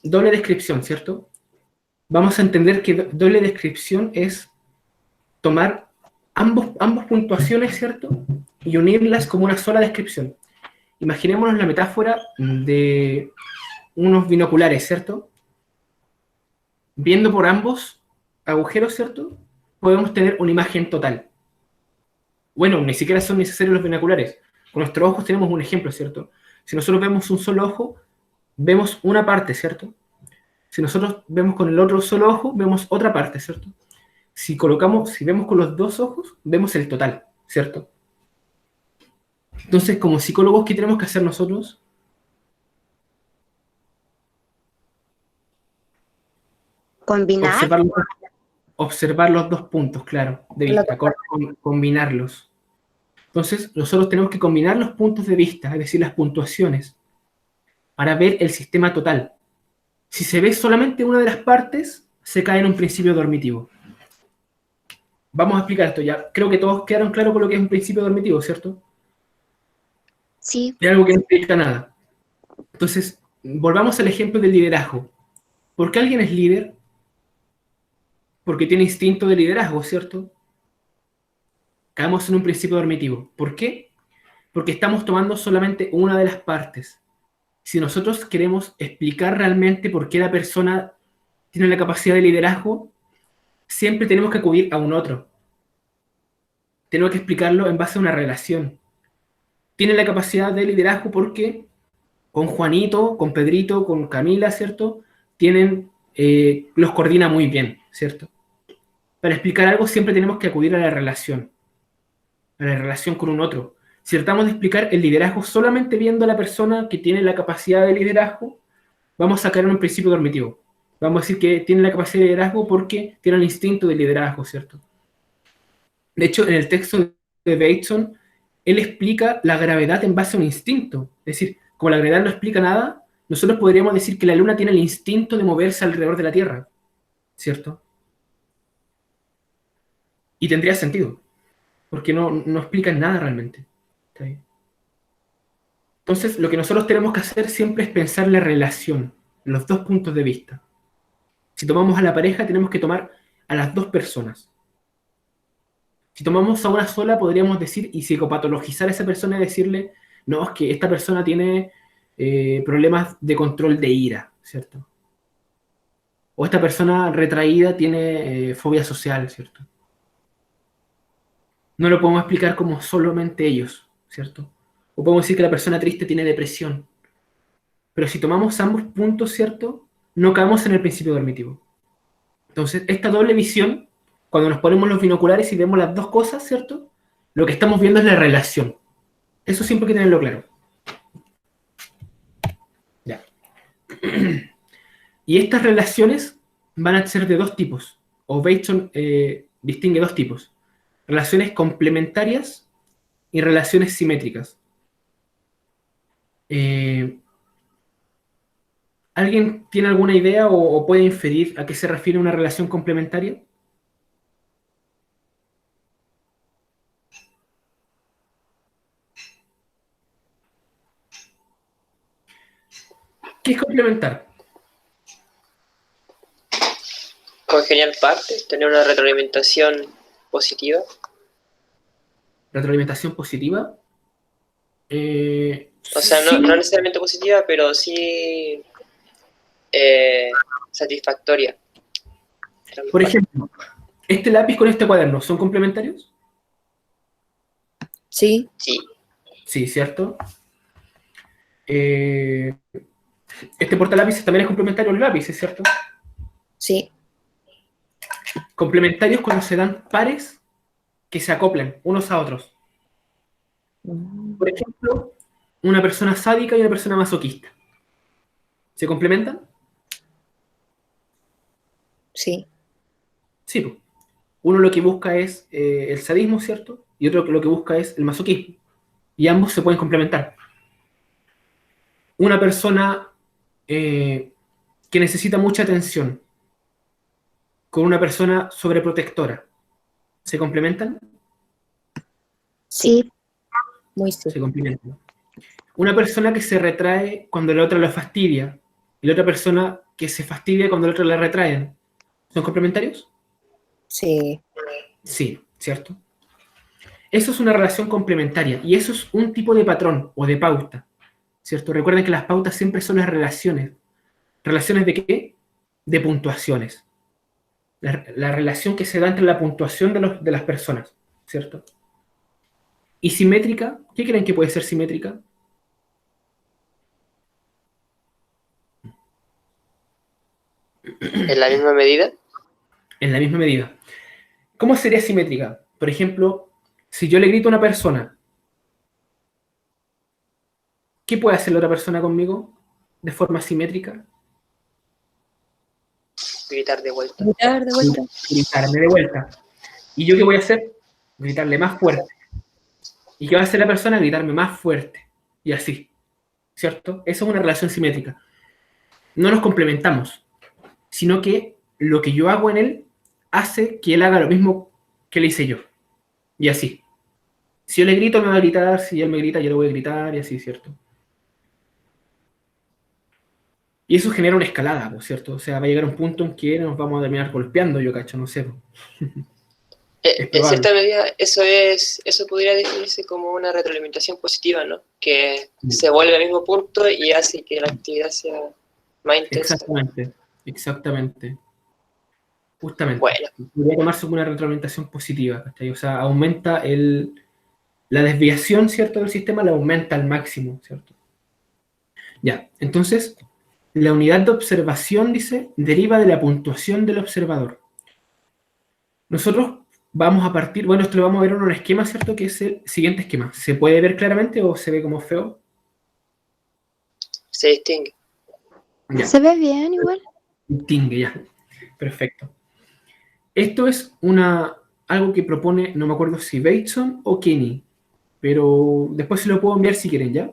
Doble descripción, ¿cierto? Vamos a entender que doble descripción es tomar ambas puntuaciones, ¿cierto? Y unirlas como una sola descripción. Imaginémonos la metáfora de unos binoculares, ¿cierto? Viendo por ambos agujeros, ¿cierto? Podemos tener una imagen total. Bueno, ni siquiera son necesarios los binoculares. Con nuestros ojos tenemos un ejemplo, ¿cierto? Si nosotros vemos un solo ojo, vemos una parte, ¿cierto? Si nosotros vemos con el otro solo ojo, vemos otra parte, ¿cierto? Si vemos con los 2 ojos, vemos el total, ¿cierto? Entonces, como psicólogos, ¿qué tenemos que hacer nosotros? Combinar. Observar los 2 puntos, claro, de vista, combinarlos. Entonces, nosotros tenemos que combinar los puntos de vista, es decir, las puntuaciones, para ver el sistema total. Si se ve solamente una de las partes, se cae en un principio dormitivo. Vamos a explicar esto ya. Creo que todos quedaron claros con lo que es un principio dormitivo, ¿cierto? Sí. Es algo que no explica nada. Entonces, volvamos al ejemplo del liderazgo. ¿Por qué alguien es líder? Porque tiene instinto de liderazgo, ¿cierto? Caemos en un principio dormitivo. ¿Por qué? Porque estamos tomando solamente una de las partes. Si nosotros queremos explicar realmente por qué la persona tiene la capacidad de liderazgo, siempre tenemos que acudir a un otro. Tenemos que explicarlo en base a una relación. Tiene la capacidad de liderazgo porque con Juanito, con Pedrito, con Camila, ¿cierto? Los coordina muy bien, ¿cierto? Para explicar algo siempre tenemos que acudir a la relación con un otro. Si tratamos de explicar el liderazgo solamente viendo a la persona que tiene la capacidad de liderazgo, vamos a caer en un principio dormitivo. Vamos a decir que tiene la capacidad de liderazgo porque tiene el instinto de liderazgo, ¿cierto? De hecho, en el texto de Bateson, él explica la gravedad en base a un instinto. Es decir, como la gravedad no explica nada, nosotros podríamos decir que la Luna tiene el instinto de moverse alrededor de la Tierra, ¿cierto? Y tendría sentido, porque no explican nada realmente. ¿Está bien? Entonces, lo que nosotros tenemos que hacer siempre es pensar la relación, los 2 puntos de vista. Si tomamos a la pareja, tenemos que tomar a las 2 personas. Si tomamos a una sola, podríamos decir, y psicopatologizar a esa persona y decirle, no, es que esta persona tiene problemas de control de ira, ¿cierto? O esta persona retraída tiene fobia social, ¿cierto? No lo podemos explicar como solamente ellos, ¿cierto? O podemos decir que la persona triste tiene depresión. Pero si tomamos ambos puntos, ¿cierto? no caemos en el principio dormitivo. Entonces, esta doble visión, cuando nos ponemos los binoculares y vemos las dos cosas, ¿cierto? Lo que estamos viendo es la relación. Eso siempre hay que tenerlo claro. Ya. Y estas relaciones van a ser de dos tipos. O Bateson distingue dos tipos. Relaciones complementarias y relaciones simétricas. ¿Alguien tiene alguna idea o puede inferir a qué se refiere una relación complementaria? ¿Qué es complementar? Congeniar partes, tener una retroalimentación positiva. ¿Retroalimentación positiva? O sea, sí. no necesariamente positiva, pero sí satisfactoria. Por ejemplo, ¿este lápiz con este cuaderno son complementarios? Sí. Sí. Sí, ¿cierto? Este portalápices también es complementario al lápiz, ¿cierto? Sí. Complementarios cuando se dan pares que se acoplan unos a otros. Por ejemplo, una persona sádica y una persona masoquista. ¿Se complementan? Sí. Sí, pues. Uno lo que busca es el sadismo, ¿cierto? Y otro lo que busca es el masoquismo. Y ambos se pueden complementar. Una persona que necesita mucha atención con una persona sobreprotectora, ¿se complementan? Sí. Muy sí. Se complementan. Una persona que se retrae cuando la otra lo fastidia y la otra persona que se fastidia cuando la otra la retraen, ¿son complementarios? Sí. Sí, ¿cierto? Eso es una relación complementaria y eso es un tipo de patrón o de pauta, ¿cierto? Recuerden que las pautas siempre son las relaciones. ¿Relaciones de qué? De puntuaciones. La relación que se da entre la puntuación de las personas, ¿cierto? ¿Y simétrica? ¿Qué creen que puede ser simétrica? ¿En la misma medida? En la misma medida. ¿Cómo sería simétrica? Por ejemplo, si yo le grito a una persona, ¿qué puede hacer la otra persona conmigo de forma simétrica? Gritar de vuelta. Gritar de vuelta. Gritarme de vuelta. ¿Y yo qué voy a hacer? Gritarle más fuerte. ¿Y qué va a hacer la persona? Gritarme más fuerte. Y así. ¿Cierto? Eso es una relación simétrica. No nos complementamos, sino que lo que yo hago en él hace que él haga lo mismo que le hice yo. Y así. Si yo le grito, me va a gritar. Si él me grita, yo le voy a gritar. Y así, ¿cierto? Y eso genera una escalada, ¿cierto? O sea, va a llegar un punto en que nos vamos a terminar golpeando, yo cacho, no sé. En cierta medida, eso podría definirse como una retroalimentación positiva, ¿no? Que se vuelve al mismo punto y hace que la actividad sea más intensa. Exactamente. Justamente. Bueno. Podría tomarse como una retroalimentación positiva, ¿cachai? O sea, aumenta la desviación, ¿cierto? Del sistema, la aumenta al máximo, ¿cierto? Ya, entonces, la unidad de observación, dice, deriva de la puntuación del observador. Nosotros vamos a partir, bueno, esto lo vamos a ver en un esquema, ¿cierto? Que es el siguiente esquema. ¿Se puede ver claramente o se ve como feo? Se distingue. Ya. ¿Se ve bien igual? Distingue, ya. Perfecto. Esto es algo que propone, no me acuerdo si Bateson o Kenny, pero después se lo puedo enviar si quieren, ¿ya?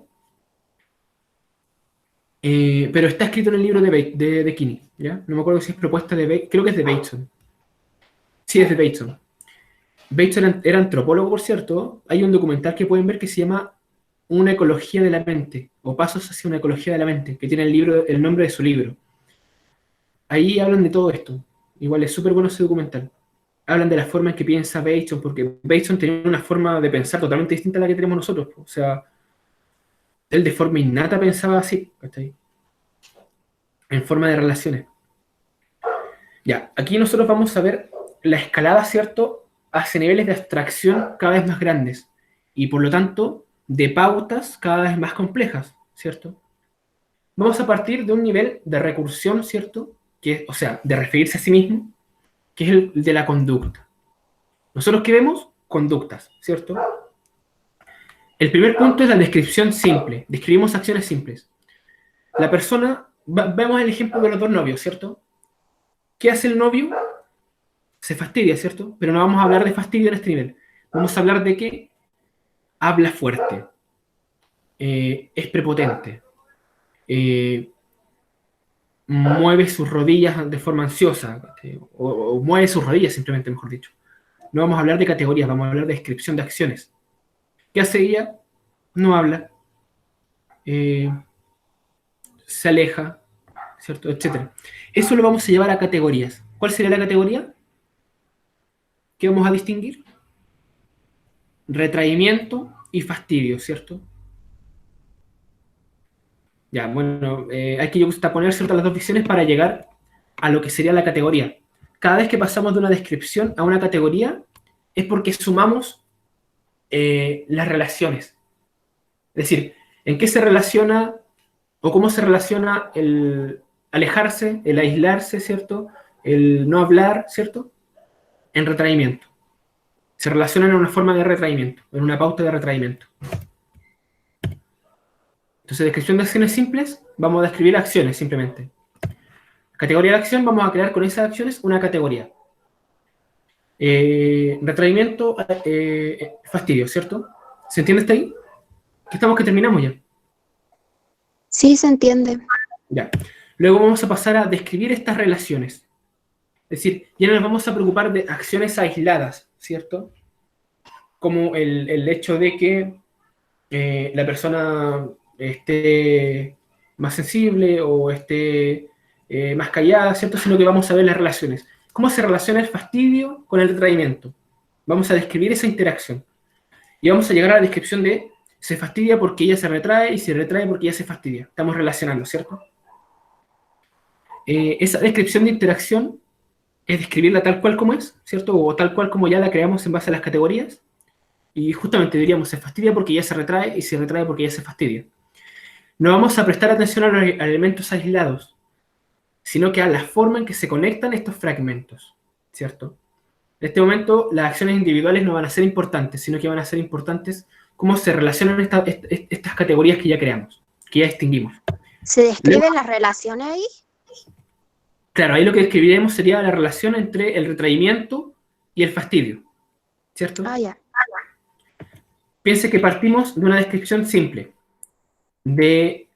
Pero está escrito en el libro de Kenny, ¿ya? No me acuerdo si es propuesta de Bateson, creo que es de Bateson. Sí, es de Bateson. Bateson era antropólogo, por cierto. Hay un documental que pueden ver que se llama Una ecología de la mente, o Pasos hacia una ecología de la mente, que tiene el nombre de su libro. Ahí hablan de todo esto. Igual es súper bueno ese documental. Hablan de la forma en que piensa Bateson, porque Bateson tenía una forma de pensar totalmente distinta a la que tenemos nosotros. O sea, él de forma innata pensaba así, ¿cachai? En forma de relaciones. Ya, aquí nosotros vamos a ver la escalada, ¿cierto?, hacia niveles de abstracción cada vez más grandes y por lo tanto de pautas cada vez más complejas, ¿cierto? vamos a partir de un nivel de recursión, ¿cierto? O sea, de referirse a sí mismo, que es el de la conducta. Nosotros ¿qué vemos? Conductas, ¿cierto? El primer punto es la descripción simple. Describimos acciones simples. La persona, vemos el ejemplo de los dos novios, ¿cierto? ¿Qué hace el novio? Se fastidia, ¿cierto? Pero no vamos a hablar de fastidio en este nivel. Vamos a hablar de que habla fuerte, es prepotente, mueve sus rodillas de forma ansiosa, o mueve sus rodillas simplemente, mejor dicho. No vamos a hablar de categorías, vamos a hablar de descripción de acciones. ¿Qué hace ella? No habla, se aleja, ¿cierto? Etcétera. Eso lo vamos a llevar a categorías. ¿Cuál sería la categoría que vamos a distinguir? Retraimiento y fastidio, ¿cierto? Ya, bueno, hay que poner ciertas las dos visiones para llegar a lo que sería la categoría. Cada vez que pasamos de una descripción a una categoría es porque sumamos las relaciones. Es decir, ¿en qué se relaciona o cómo se relaciona el alejarse, el aislarse, ¿cierto? El no hablar, ¿cierto? En retraimiento. Se relacionan en una forma de retraimiento, en una pauta de retraimiento. Entonces, descripción de acciones simples, vamos a describir acciones simplemente. Categoría de acción, vamos a crear con esas acciones una categoría. Retraimiento, fastidio, ¿cierto? ¿Se entiende hasta ahí? Que terminamos ya. Sí, se entiende. Ya. Luego vamos a pasar a describir estas relaciones. Es decir, ya no nos vamos a preocupar de acciones aisladas, ¿cierto? Como el hecho de que la persona esté más sensible o esté más callada, ¿cierto? Sino que vamos a ver las relaciones. ¿Cómo se relaciona el fastidio con el retraimiento? Vamos a describir esa interacción. Y vamos a llegar a la descripción de se fastidia porque ella se retrae y se retrae porque ella se fastidia. Estamos relacionando, ¿cierto? Esa descripción de interacción es describirla tal cual como es, ¿cierto? O tal cual como ya la creamos en base a las categorías. Y justamente diríamos, se fastidia porque ella se retrae y se retrae porque ella se fastidia. No vamos a prestar atención a los elementos aislados, sino que a la forma en que se conectan estos fragmentos, ¿cierto? En este momento, las acciones individuales no van a ser importantes, sino que van a ser importantes cómo se relacionan estas categorías que ya creamos, que ya distinguimos. ¿Se describen las relaciones ahí? Claro, ahí lo que describiremos sería la relación entre el retraimiento y el fastidio, ¿cierto? Ah, ya. Piense que partimos de una descripción simple, de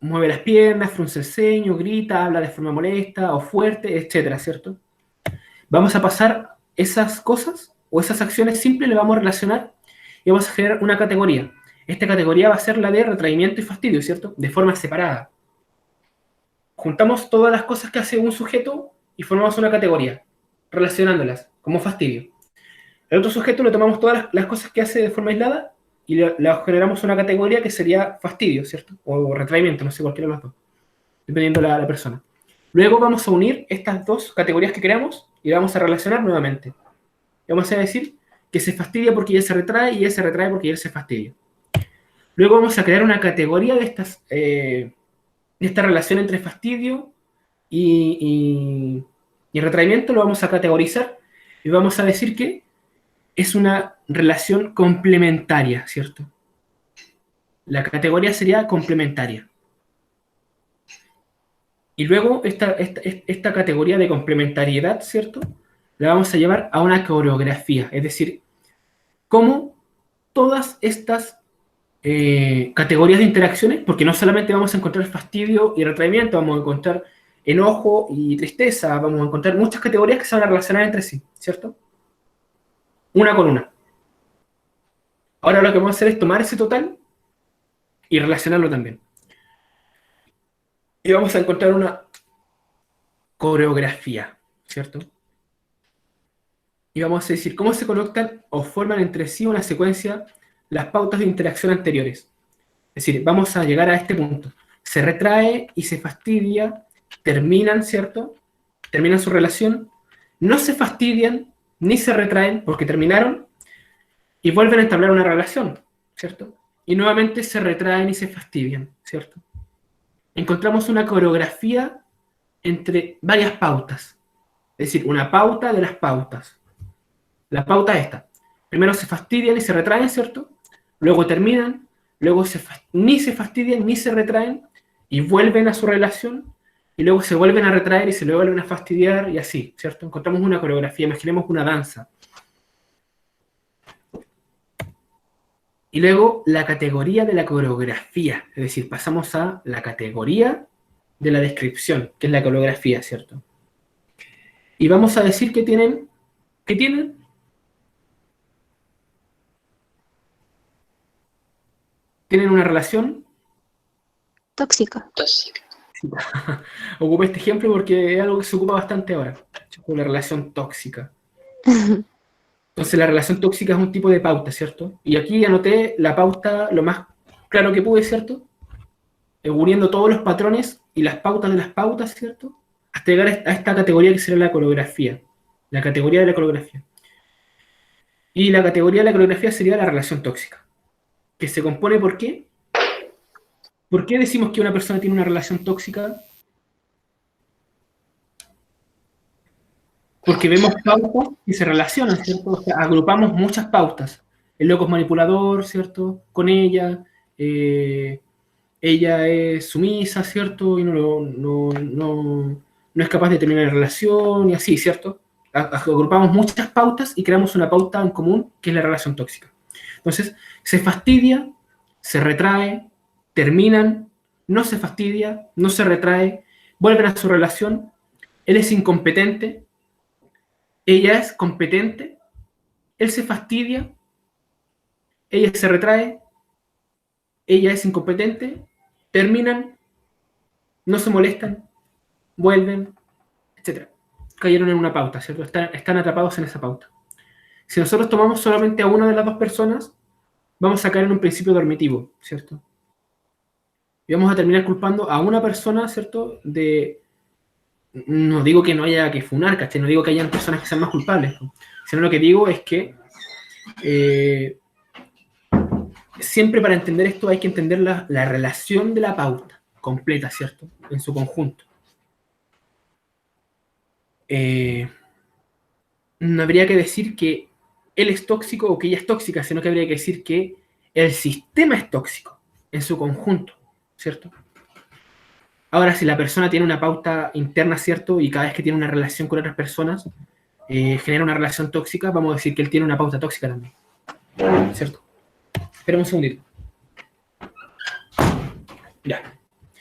mueve las piernas, frunce el ceño, grita, habla de forma molesta o fuerte, etcétera, ¿cierto? Vamos a pasar esas cosas o esas acciones simples, le vamos a relacionar y vamos a generar una categoría. Esta categoría va a ser la de retraimiento y fastidio, ¿cierto? De forma separada. Juntamos todas las cosas que hace un sujeto y formamos una categoría, relacionándolas como fastidio. El otro sujeto le tomamos todas las cosas que hace de forma aislada y le generamos una categoría que sería fastidio, ¿cierto? O retraimiento, no sé, cualquiera de los dos, dependiendo de la persona. Luego vamos a unir estas dos categorías que creamos y las vamos a relacionar nuevamente. Y vamos a decir que se fastidia porque ella se retrae y ella se retrae porque él se fastidia. Luego vamos a crear una categoría de esta relación entre fastidio y retraimiento, lo vamos a categorizar y vamos a decir que es una relación complementaria, ¿cierto? La categoría sería complementaria. Y luego esta categoría de complementariedad, ¿cierto? La vamos a llevar a una coreografía, es decir, cómo todas estas categorías de interacciones, porque no solamente vamos a encontrar fastidio y retraimiento, vamos a encontrar enojo y tristeza, vamos a encontrar muchas categorías que se van a relacionar entre sí, ¿cierto? Una con una. Ahora lo que vamos a hacer es tomar ese total y relacionarlo también. Y vamos a encontrar una coreografía, ¿cierto? Y vamos a decir cómo se conectan o forman entre sí una secuencia las pautas de interacción anteriores. Es decir, vamos a llegar a este punto. Se retrae y se fastidia, terminan, ¿cierto? Terminan su relación, no se fastidian ni se retraen porque terminaron y vuelven a entablar una relación, ¿cierto? Y nuevamente se retraen y se fastidian, ¿cierto? encontramos una coreografía entre varias pautas. Es decir, una pauta de las pautas. La pauta es esta. Primero se fastidian y se retraen, ¿cierto? Luego terminan, luego ni se fastidian ni se retraen y vuelven a su relación, y luego se vuelven a retraer y se vuelven a fastidiar y así, ¿cierto? Encontramos una coreografía, imaginemos una danza. Y luego la categoría de la coreografía, es decir, pasamos a la categoría de la descripción, que es la coreografía, ¿cierto? Y vamos a decir que tienen, tienen una relación Tóxica. Tóxica. Ocupé este ejemplo porque es algo que se ocupa bastante ahora, la relación tóxica. Entonces la relación tóxica es un tipo de pauta, ¿cierto? Y aquí anoté la pauta lo más claro que pude, ¿cierto? Uniendo todos los patrones y las pautas de las pautas, ¿cierto? Hasta llegar a esta categoría que será la coreografía. La categoría de la coreografía. Y la categoría de la coreografía sería la relación tóxica. Que se compone ¿por qué? ¿Por qué decimos que una persona tiene una relación tóxica? Porque vemos pautas y se relacionan, ¿cierto? O sea, agrupamos muchas pautas. El loco es manipulador, ¿cierto? Con ella. Ella es sumisa, ¿cierto? Y no es capaz de terminar la relación y así, ¿cierto? Agrupamos muchas pautas y creamos una pauta en común que es la relación tóxica. Entonces, se fastidia, se retrae, terminan, no se fastidia, no se retrae, vuelven a su relación, él es incompetente, ella es competente, él se fastidia, ella se retrae, ella es incompetente, terminan, no se molestan, vuelven, etc. Cayeron en una pauta, ¿cierto? Están atrapados en esa pauta. Si nosotros tomamos solamente a una de las dos personas, vamos a caer en un principio dormitivo, ¿cierto? Y vamos a terminar culpando a una persona, ¿cierto? No digo que no haya que funar, ¿cachai? No digo que hayan personas que sean más culpables, ¿no? Sino lo que digo es que siempre para entender esto hay que entender la relación de la pauta completa, ¿cierto? En su conjunto. No habría que decir que él es tóxico o que ella es tóxica, sino que habría que decir que el sistema es tóxico en su conjunto, ¿cierto? Ahora, si la persona tiene una pauta interna, ¿cierto? Y cada vez que tiene una relación con otras personas, genera una relación tóxica, vamos a decir que él tiene una pauta tóxica también, ¿cierto? Espera un segundito. Ya.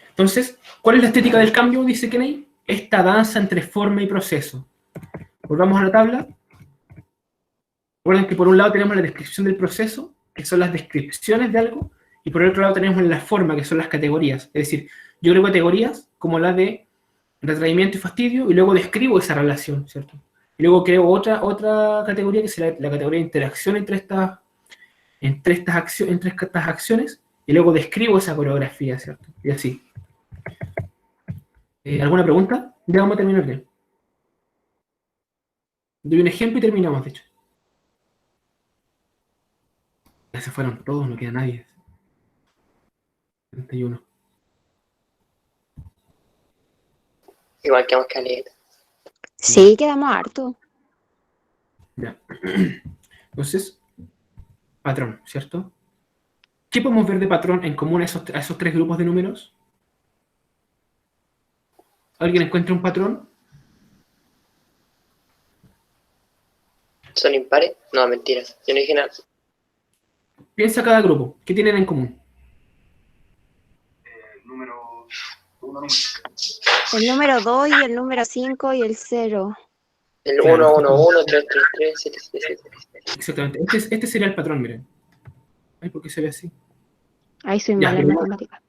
Entonces, ¿cuál es la estética del cambio? Dice Kennedy. Esta danza entre forma y proceso. Volvamos a la tabla. Recuerden que por un lado tenemos la descripción del proceso, que son las descripciones de algo, y por el otro lado tenemos la forma, que son las categorías. Es decir, yo creo categorías como la de retraimiento y fastidio, y luego describo esa relación, ¿cierto? Y luego creo otra categoría, que será la categoría de interacción entre estas acciones, y luego describo esa coreografía, ¿cierto? Y así. ¿Alguna pregunta? Ya vamos a terminar bien. Doy un ejemplo y terminamos, de hecho. Ya se fueron todos, no queda nadie. 31. Igual quedamos caleta. Sí, quedamos harto. Ya. Entonces, patrón, ¿cierto? ¿Qué podemos ver de patrón en común a esos tres grupos de números? ¿Alguien encuentra un patrón? ¿Son impares? No, mentiras. Yo no dije nada. Piensa cada grupo. ¿Qué tienen en común? Número 1, El número 2 y el número 5 y el 0. El Claro. 1, 1, 1, 3, 3, 3, 7, 7, 7. Exactamente. Este sería el patrón, miren. Ay, ¿por qué se ve así? Ahí soy Ya, mala en primero- matemática.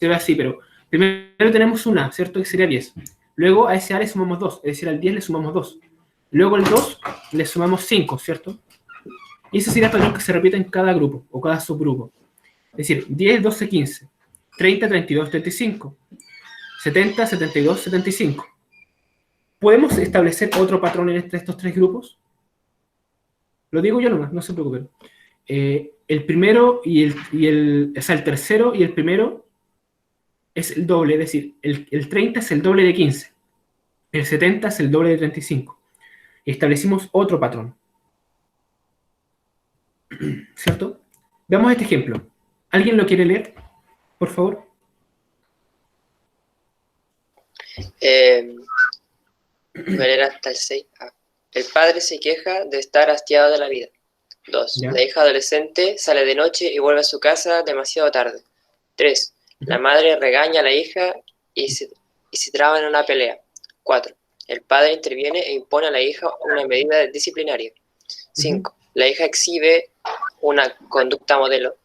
Se ve así, pero primero tenemos una, ¿cierto? Que sería 10. Luego a ese A le sumamos 2, es decir, al 10 le sumamos 2. Luego al 2 le sumamos 5, ¿cierto? Y ese sería el patrón que se repite en cada grupo o cada subgrupo. Es decir, 10, 12, 15, 30, 32, 35, 70, 72, 75. ¿Podemos establecer otro patrón entre estos tres grupos? Lo digo yo nomás, no se preocupen. El primero o sea, el tercero y el primero es el doble, es decir, el 30 es el doble de 15, el 70 es el doble de 35. Y establecimos otro patrón. ¿Cierto? Veamos este ejemplo. ¿Alguien lo quiere leer, por favor? Voy a leer hasta el 6. El padre se queja de estar hastiado de la vida. 2. Ya. La hija adolescente sale de noche y vuelve a su casa demasiado tarde. 3. La madre regaña a la hija y se traba en una pelea. 4. El padre interviene e impone a la hija una medida disciplinaria. 5. La hija exhibe una conducta modelo.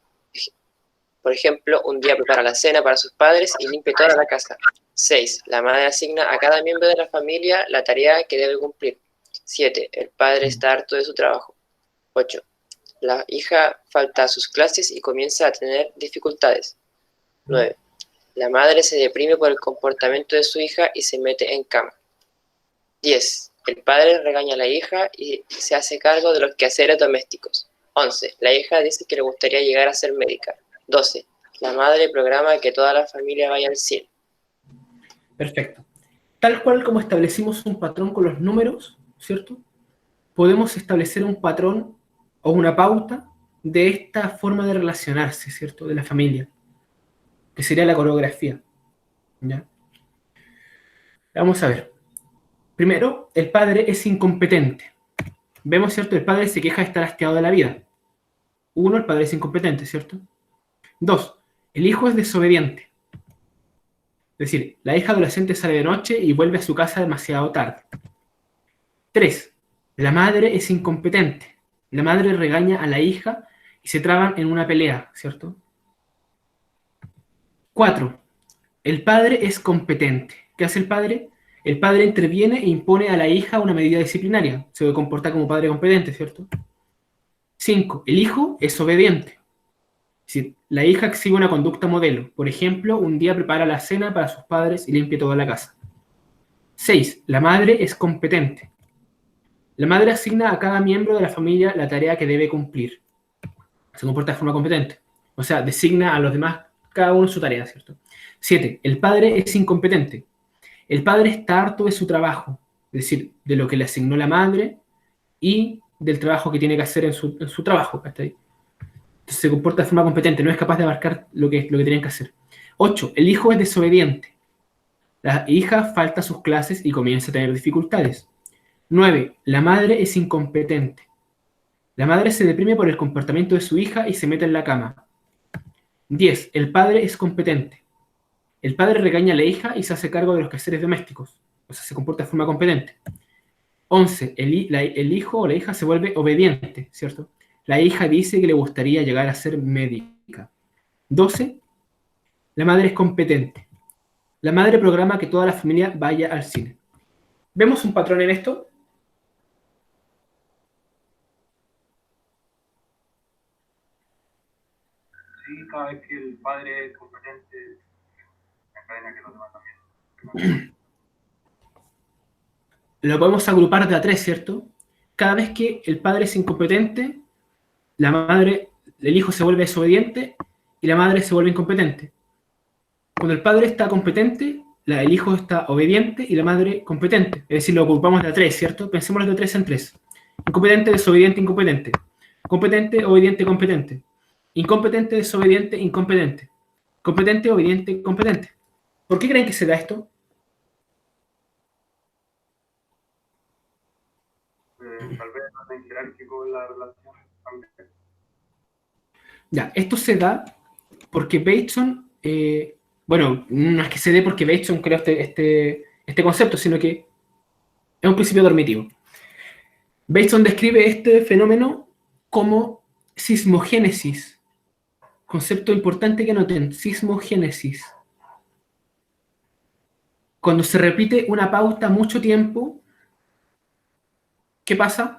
Por ejemplo, un día prepara la cena para sus padres y limpia toda la casa. 6. La madre asigna a cada miembro de la familia la tarea que debe cumplir. 7. El padre está harto de su trabajo. 8. La hija falta a sus clases y comienza a tener dificultades. 9. La madre se deprime por el comportamiento de su hija y se mete en cama. 10. El padre regaña a la hija y se hace cargo de los quehaceres domésticos. 11. La hija dice que le gustaría llegar a ser médica. 12. La madre programa que toda la familia vaya al cine. Perfecto. Tal cual como establecimos un patrón con los números, ¿cierto? Podemos establecer un patrón o una pauta de esta forma de relacionarse, ¿cierto? De la familia, que sería la coreografía. ¿Ya? Vamos a ver. Primero, el padre es incompetente. Vemos, ¿cierto? El padre se queja de estar hastiado de la vida. 1. El padre es incompetente, ¿cierto? 2. El hijo es desobediente. Es decir, la hija adolescente sale de noche y vuelve a su casa demasiado tarde. 3. La madre es incompetente. La madre regaña a la hija y se traban en una pelea, ¿cierto? 4. El padre es competente. ¿Qué hace el padre? El padre interviene e impone a la hija una medida disciplinaria. Se comporta como padre competente, ¿cierto? 5. El hijo es obediente. Es decir, la hija exhibe una conducta modelo. Por ejemplo, un día prepara la cena para sus padres y limpia toda la casa. 6. La madre es competente. La madre asigna a cada miembro de la familia la tarea que debe cumplir. Se comporta de forma competente. O sea, designa a los demás cada uno su tarea, ¿cierto? 7. El padre es incompetente. El padre está harto de su trabajo, es decir, de lo que le asignó la madre y del trabajo que tiene que hacer en su trabajo. ¿Está ahí? Entonces se comporta de forma competente, no es capaz de abarcar lo que tienen que hacer. 8. El hijo es desobediente. La hija falta a sus clases y comienza a tener dificultades. 9. La madre es incompetente. La madre se deprime por el comportamiento de su hija y se mete en la cama. 10. El padre es competente. El padre regaña a la hija y se hace cargo de los quehaceres domésticos. O sea, se comporta de forma competente. 11. El hijo o la hija se vuelve obediente, ¿cierto? La hija dice que le gustaría llegar a ser médica. 12. La madre es competente. La madre programa que toda la familia vaya al cine. ¿Vemos un patrón en esto? Sí, cada vez que el padre es competente, encadena que los demás también. Lo podemos agrupar de a 3, ¿cierto? Cada vez que el padre es incompetente, el hijo se vuelve desobediente y la madre se vuelve incompetente. Cuando el padre está competente, el hijo está obediente y la madre competente. Es decir, lo agrupamos de a 3, ¿cierto? Pensemos de 3 en 3. Incompetente, desobediente, incompetente. Competente, obediente, competente. Incompetente, desobediente, incompetente. Competente, obediente, competente. ¿Por qué creen que se da esto? Tal vez no es jerárquico la relación también. Ya, esto se da porque Bateson, bueno, no es que se dé porque Bateson creó este concepto, sino que es un principio normativo. Bateson describe este fenómeno como sismogénesis. Concepto importante que noten, sismogénesis. Cuando se repite una pauta mucho tiempo, ¿qué pasa?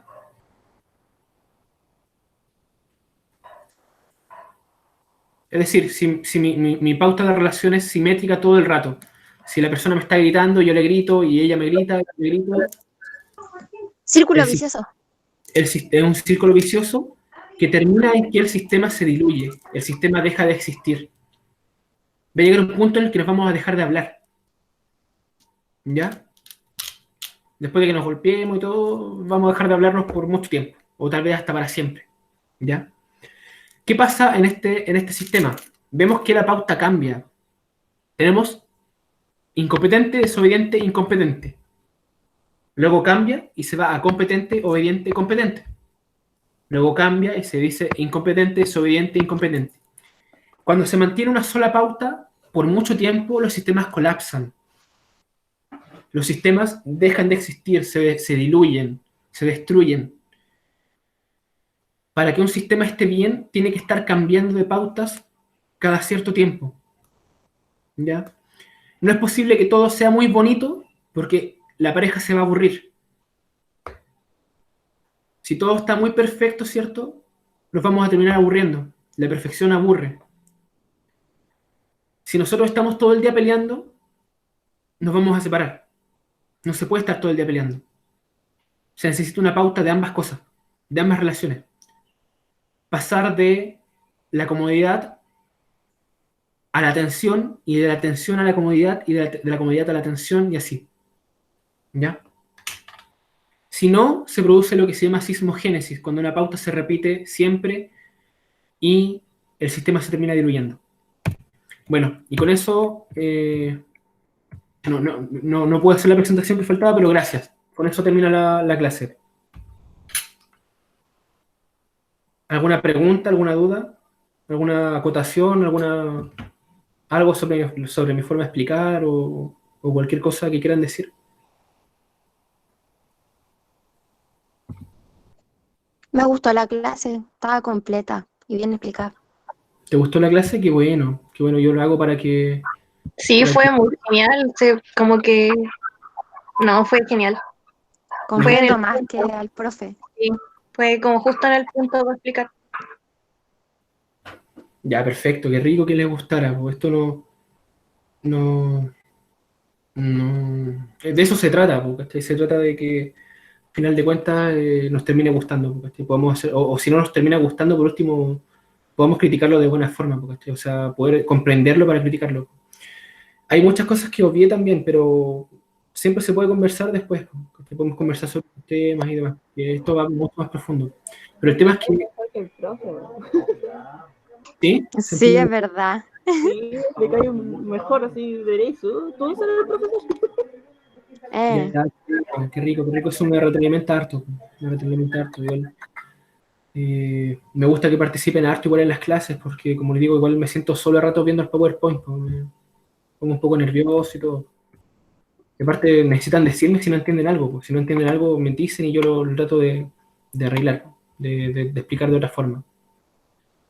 Es decir, si mi pauta de relación es simétrica todo el rato, si la persona me está gritando, yo le grito, y ella me grita, y me grito. Círculo vicioso. Es un círculo vicioso que termina en que el sistema se diluye, el sistema deja de existir. Va a llegar un punto en el que nos vamos a dejar de hablar. ¿Ya? Después de que nos golpeemos y todo, vamos a dejar de hablarnos por mucho tiempo, o tal vez hasta para siempre. ¿Ya? ¿Qué pasa en este sistema? Vemos que la pauta cambia. Tenemos incompetente, desobediente, incompetente. Luego cambia y se va a competente, obediente, competente. Luego cambia y se dice incompetente, desobediente, incompetente. Cuando se mantiene una sola pauta, por mucho tiempo los sistemas colapsan. Los sistemas dejan de existir, se diluyen, se destruyen. Para que un sistema esté bien, tiene que estar cambiando de pautas cada cierto tiempo. ¿Ya? No es posible que todo sea muy bonito, porque la pareja se va a aburrir. Si todo está muy perfecto, ¿cierto? Nos vamos a terminar aburriendo. La perfección aburre. Si nosotros estamos todo el día peleando, nos vamos a separar. No se puede estar todo el día peleando. Se necesita una pauta de ambas cosas, de ambas relaciones. Pasar de la comodidad a la tensión, y de la tensión a la comodidad, y de la comodidad a la tensión, y así. ¿Ya? Si no, se produce lo que se llama sismogénesis, cuando una pauta se repite siempre y el sistema se termina diluyendo. Bueno, y con eso no puedo hacer la presentación que faltaba, pero gracias. Con eso termina la clase. ¿Alguna pregunta, alguna duda? ¿Alguna acotación? ¿Algo sobre mi forma de explicar o cualquier cosa que quieran decir? Me gustó la clase, estaba completa y bien explicada. ¿Te gustó la clase? Qué bueno, yo lo hago para que... Sí, fue muy genial, como que, no, fue genial. Comprendo más que al profe. Sí, fue como justo en el punto de explicar. Ya, perfecto, qué rico que les gustara, porque esto de eso se trata, porque se trata de que al final de cuentas nos termine gustando, porque podemos hacer, o si no nos termina gustando, por último, podemos criticarlo de buena forma, porque, o sea, poder comprenderlo para criticarlo. Hay muchas cosas que obvié también, pero siempre se puede conversar después, porque podemos conversar sobre temas y demás, y esto va mucho más profundo. Pero el tema es que... ¿Sí? Sí, es verdad. Sí, le cae mejor así derecho. Todo eso era el profesor. Qué rico, eso me retroalimenta harto. Igual. Me gusta que participen harto igual en las clases, porque como les digo, igual me siento solo a rato viendo el PowerPoint, pues, me pongo un poco nervioso y todo. Y aparte necesitan decirme si no entienden algo, pues. Si no entienden algo me dicen y yo lo trato de arreglar, de explicar de otra forma.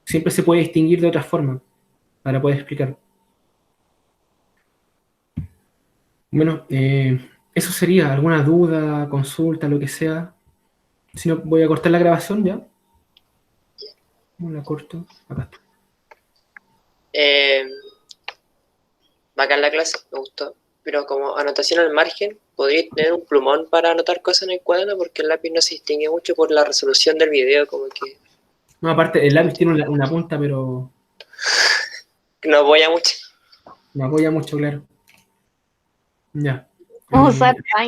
Siempre se puede distinguir de otra forma para poder explicar. Bueno, eso sería. ¿Alguna duda, consulta, lo que sea? Si no, voy a cortar la grabación ya. La corto. Acá está. Bacán la clase, me gustó. Pero como anotación al margen, podríais tener un plumón para anotar cosas en el cuaderno, porque el lápiz no se distingue mucho por la resolución del video, como que... No, aparte, el lápiz tiene una punta, pero... No apoya mucho. No apoya mucho, claro. Ya. Vamos a usar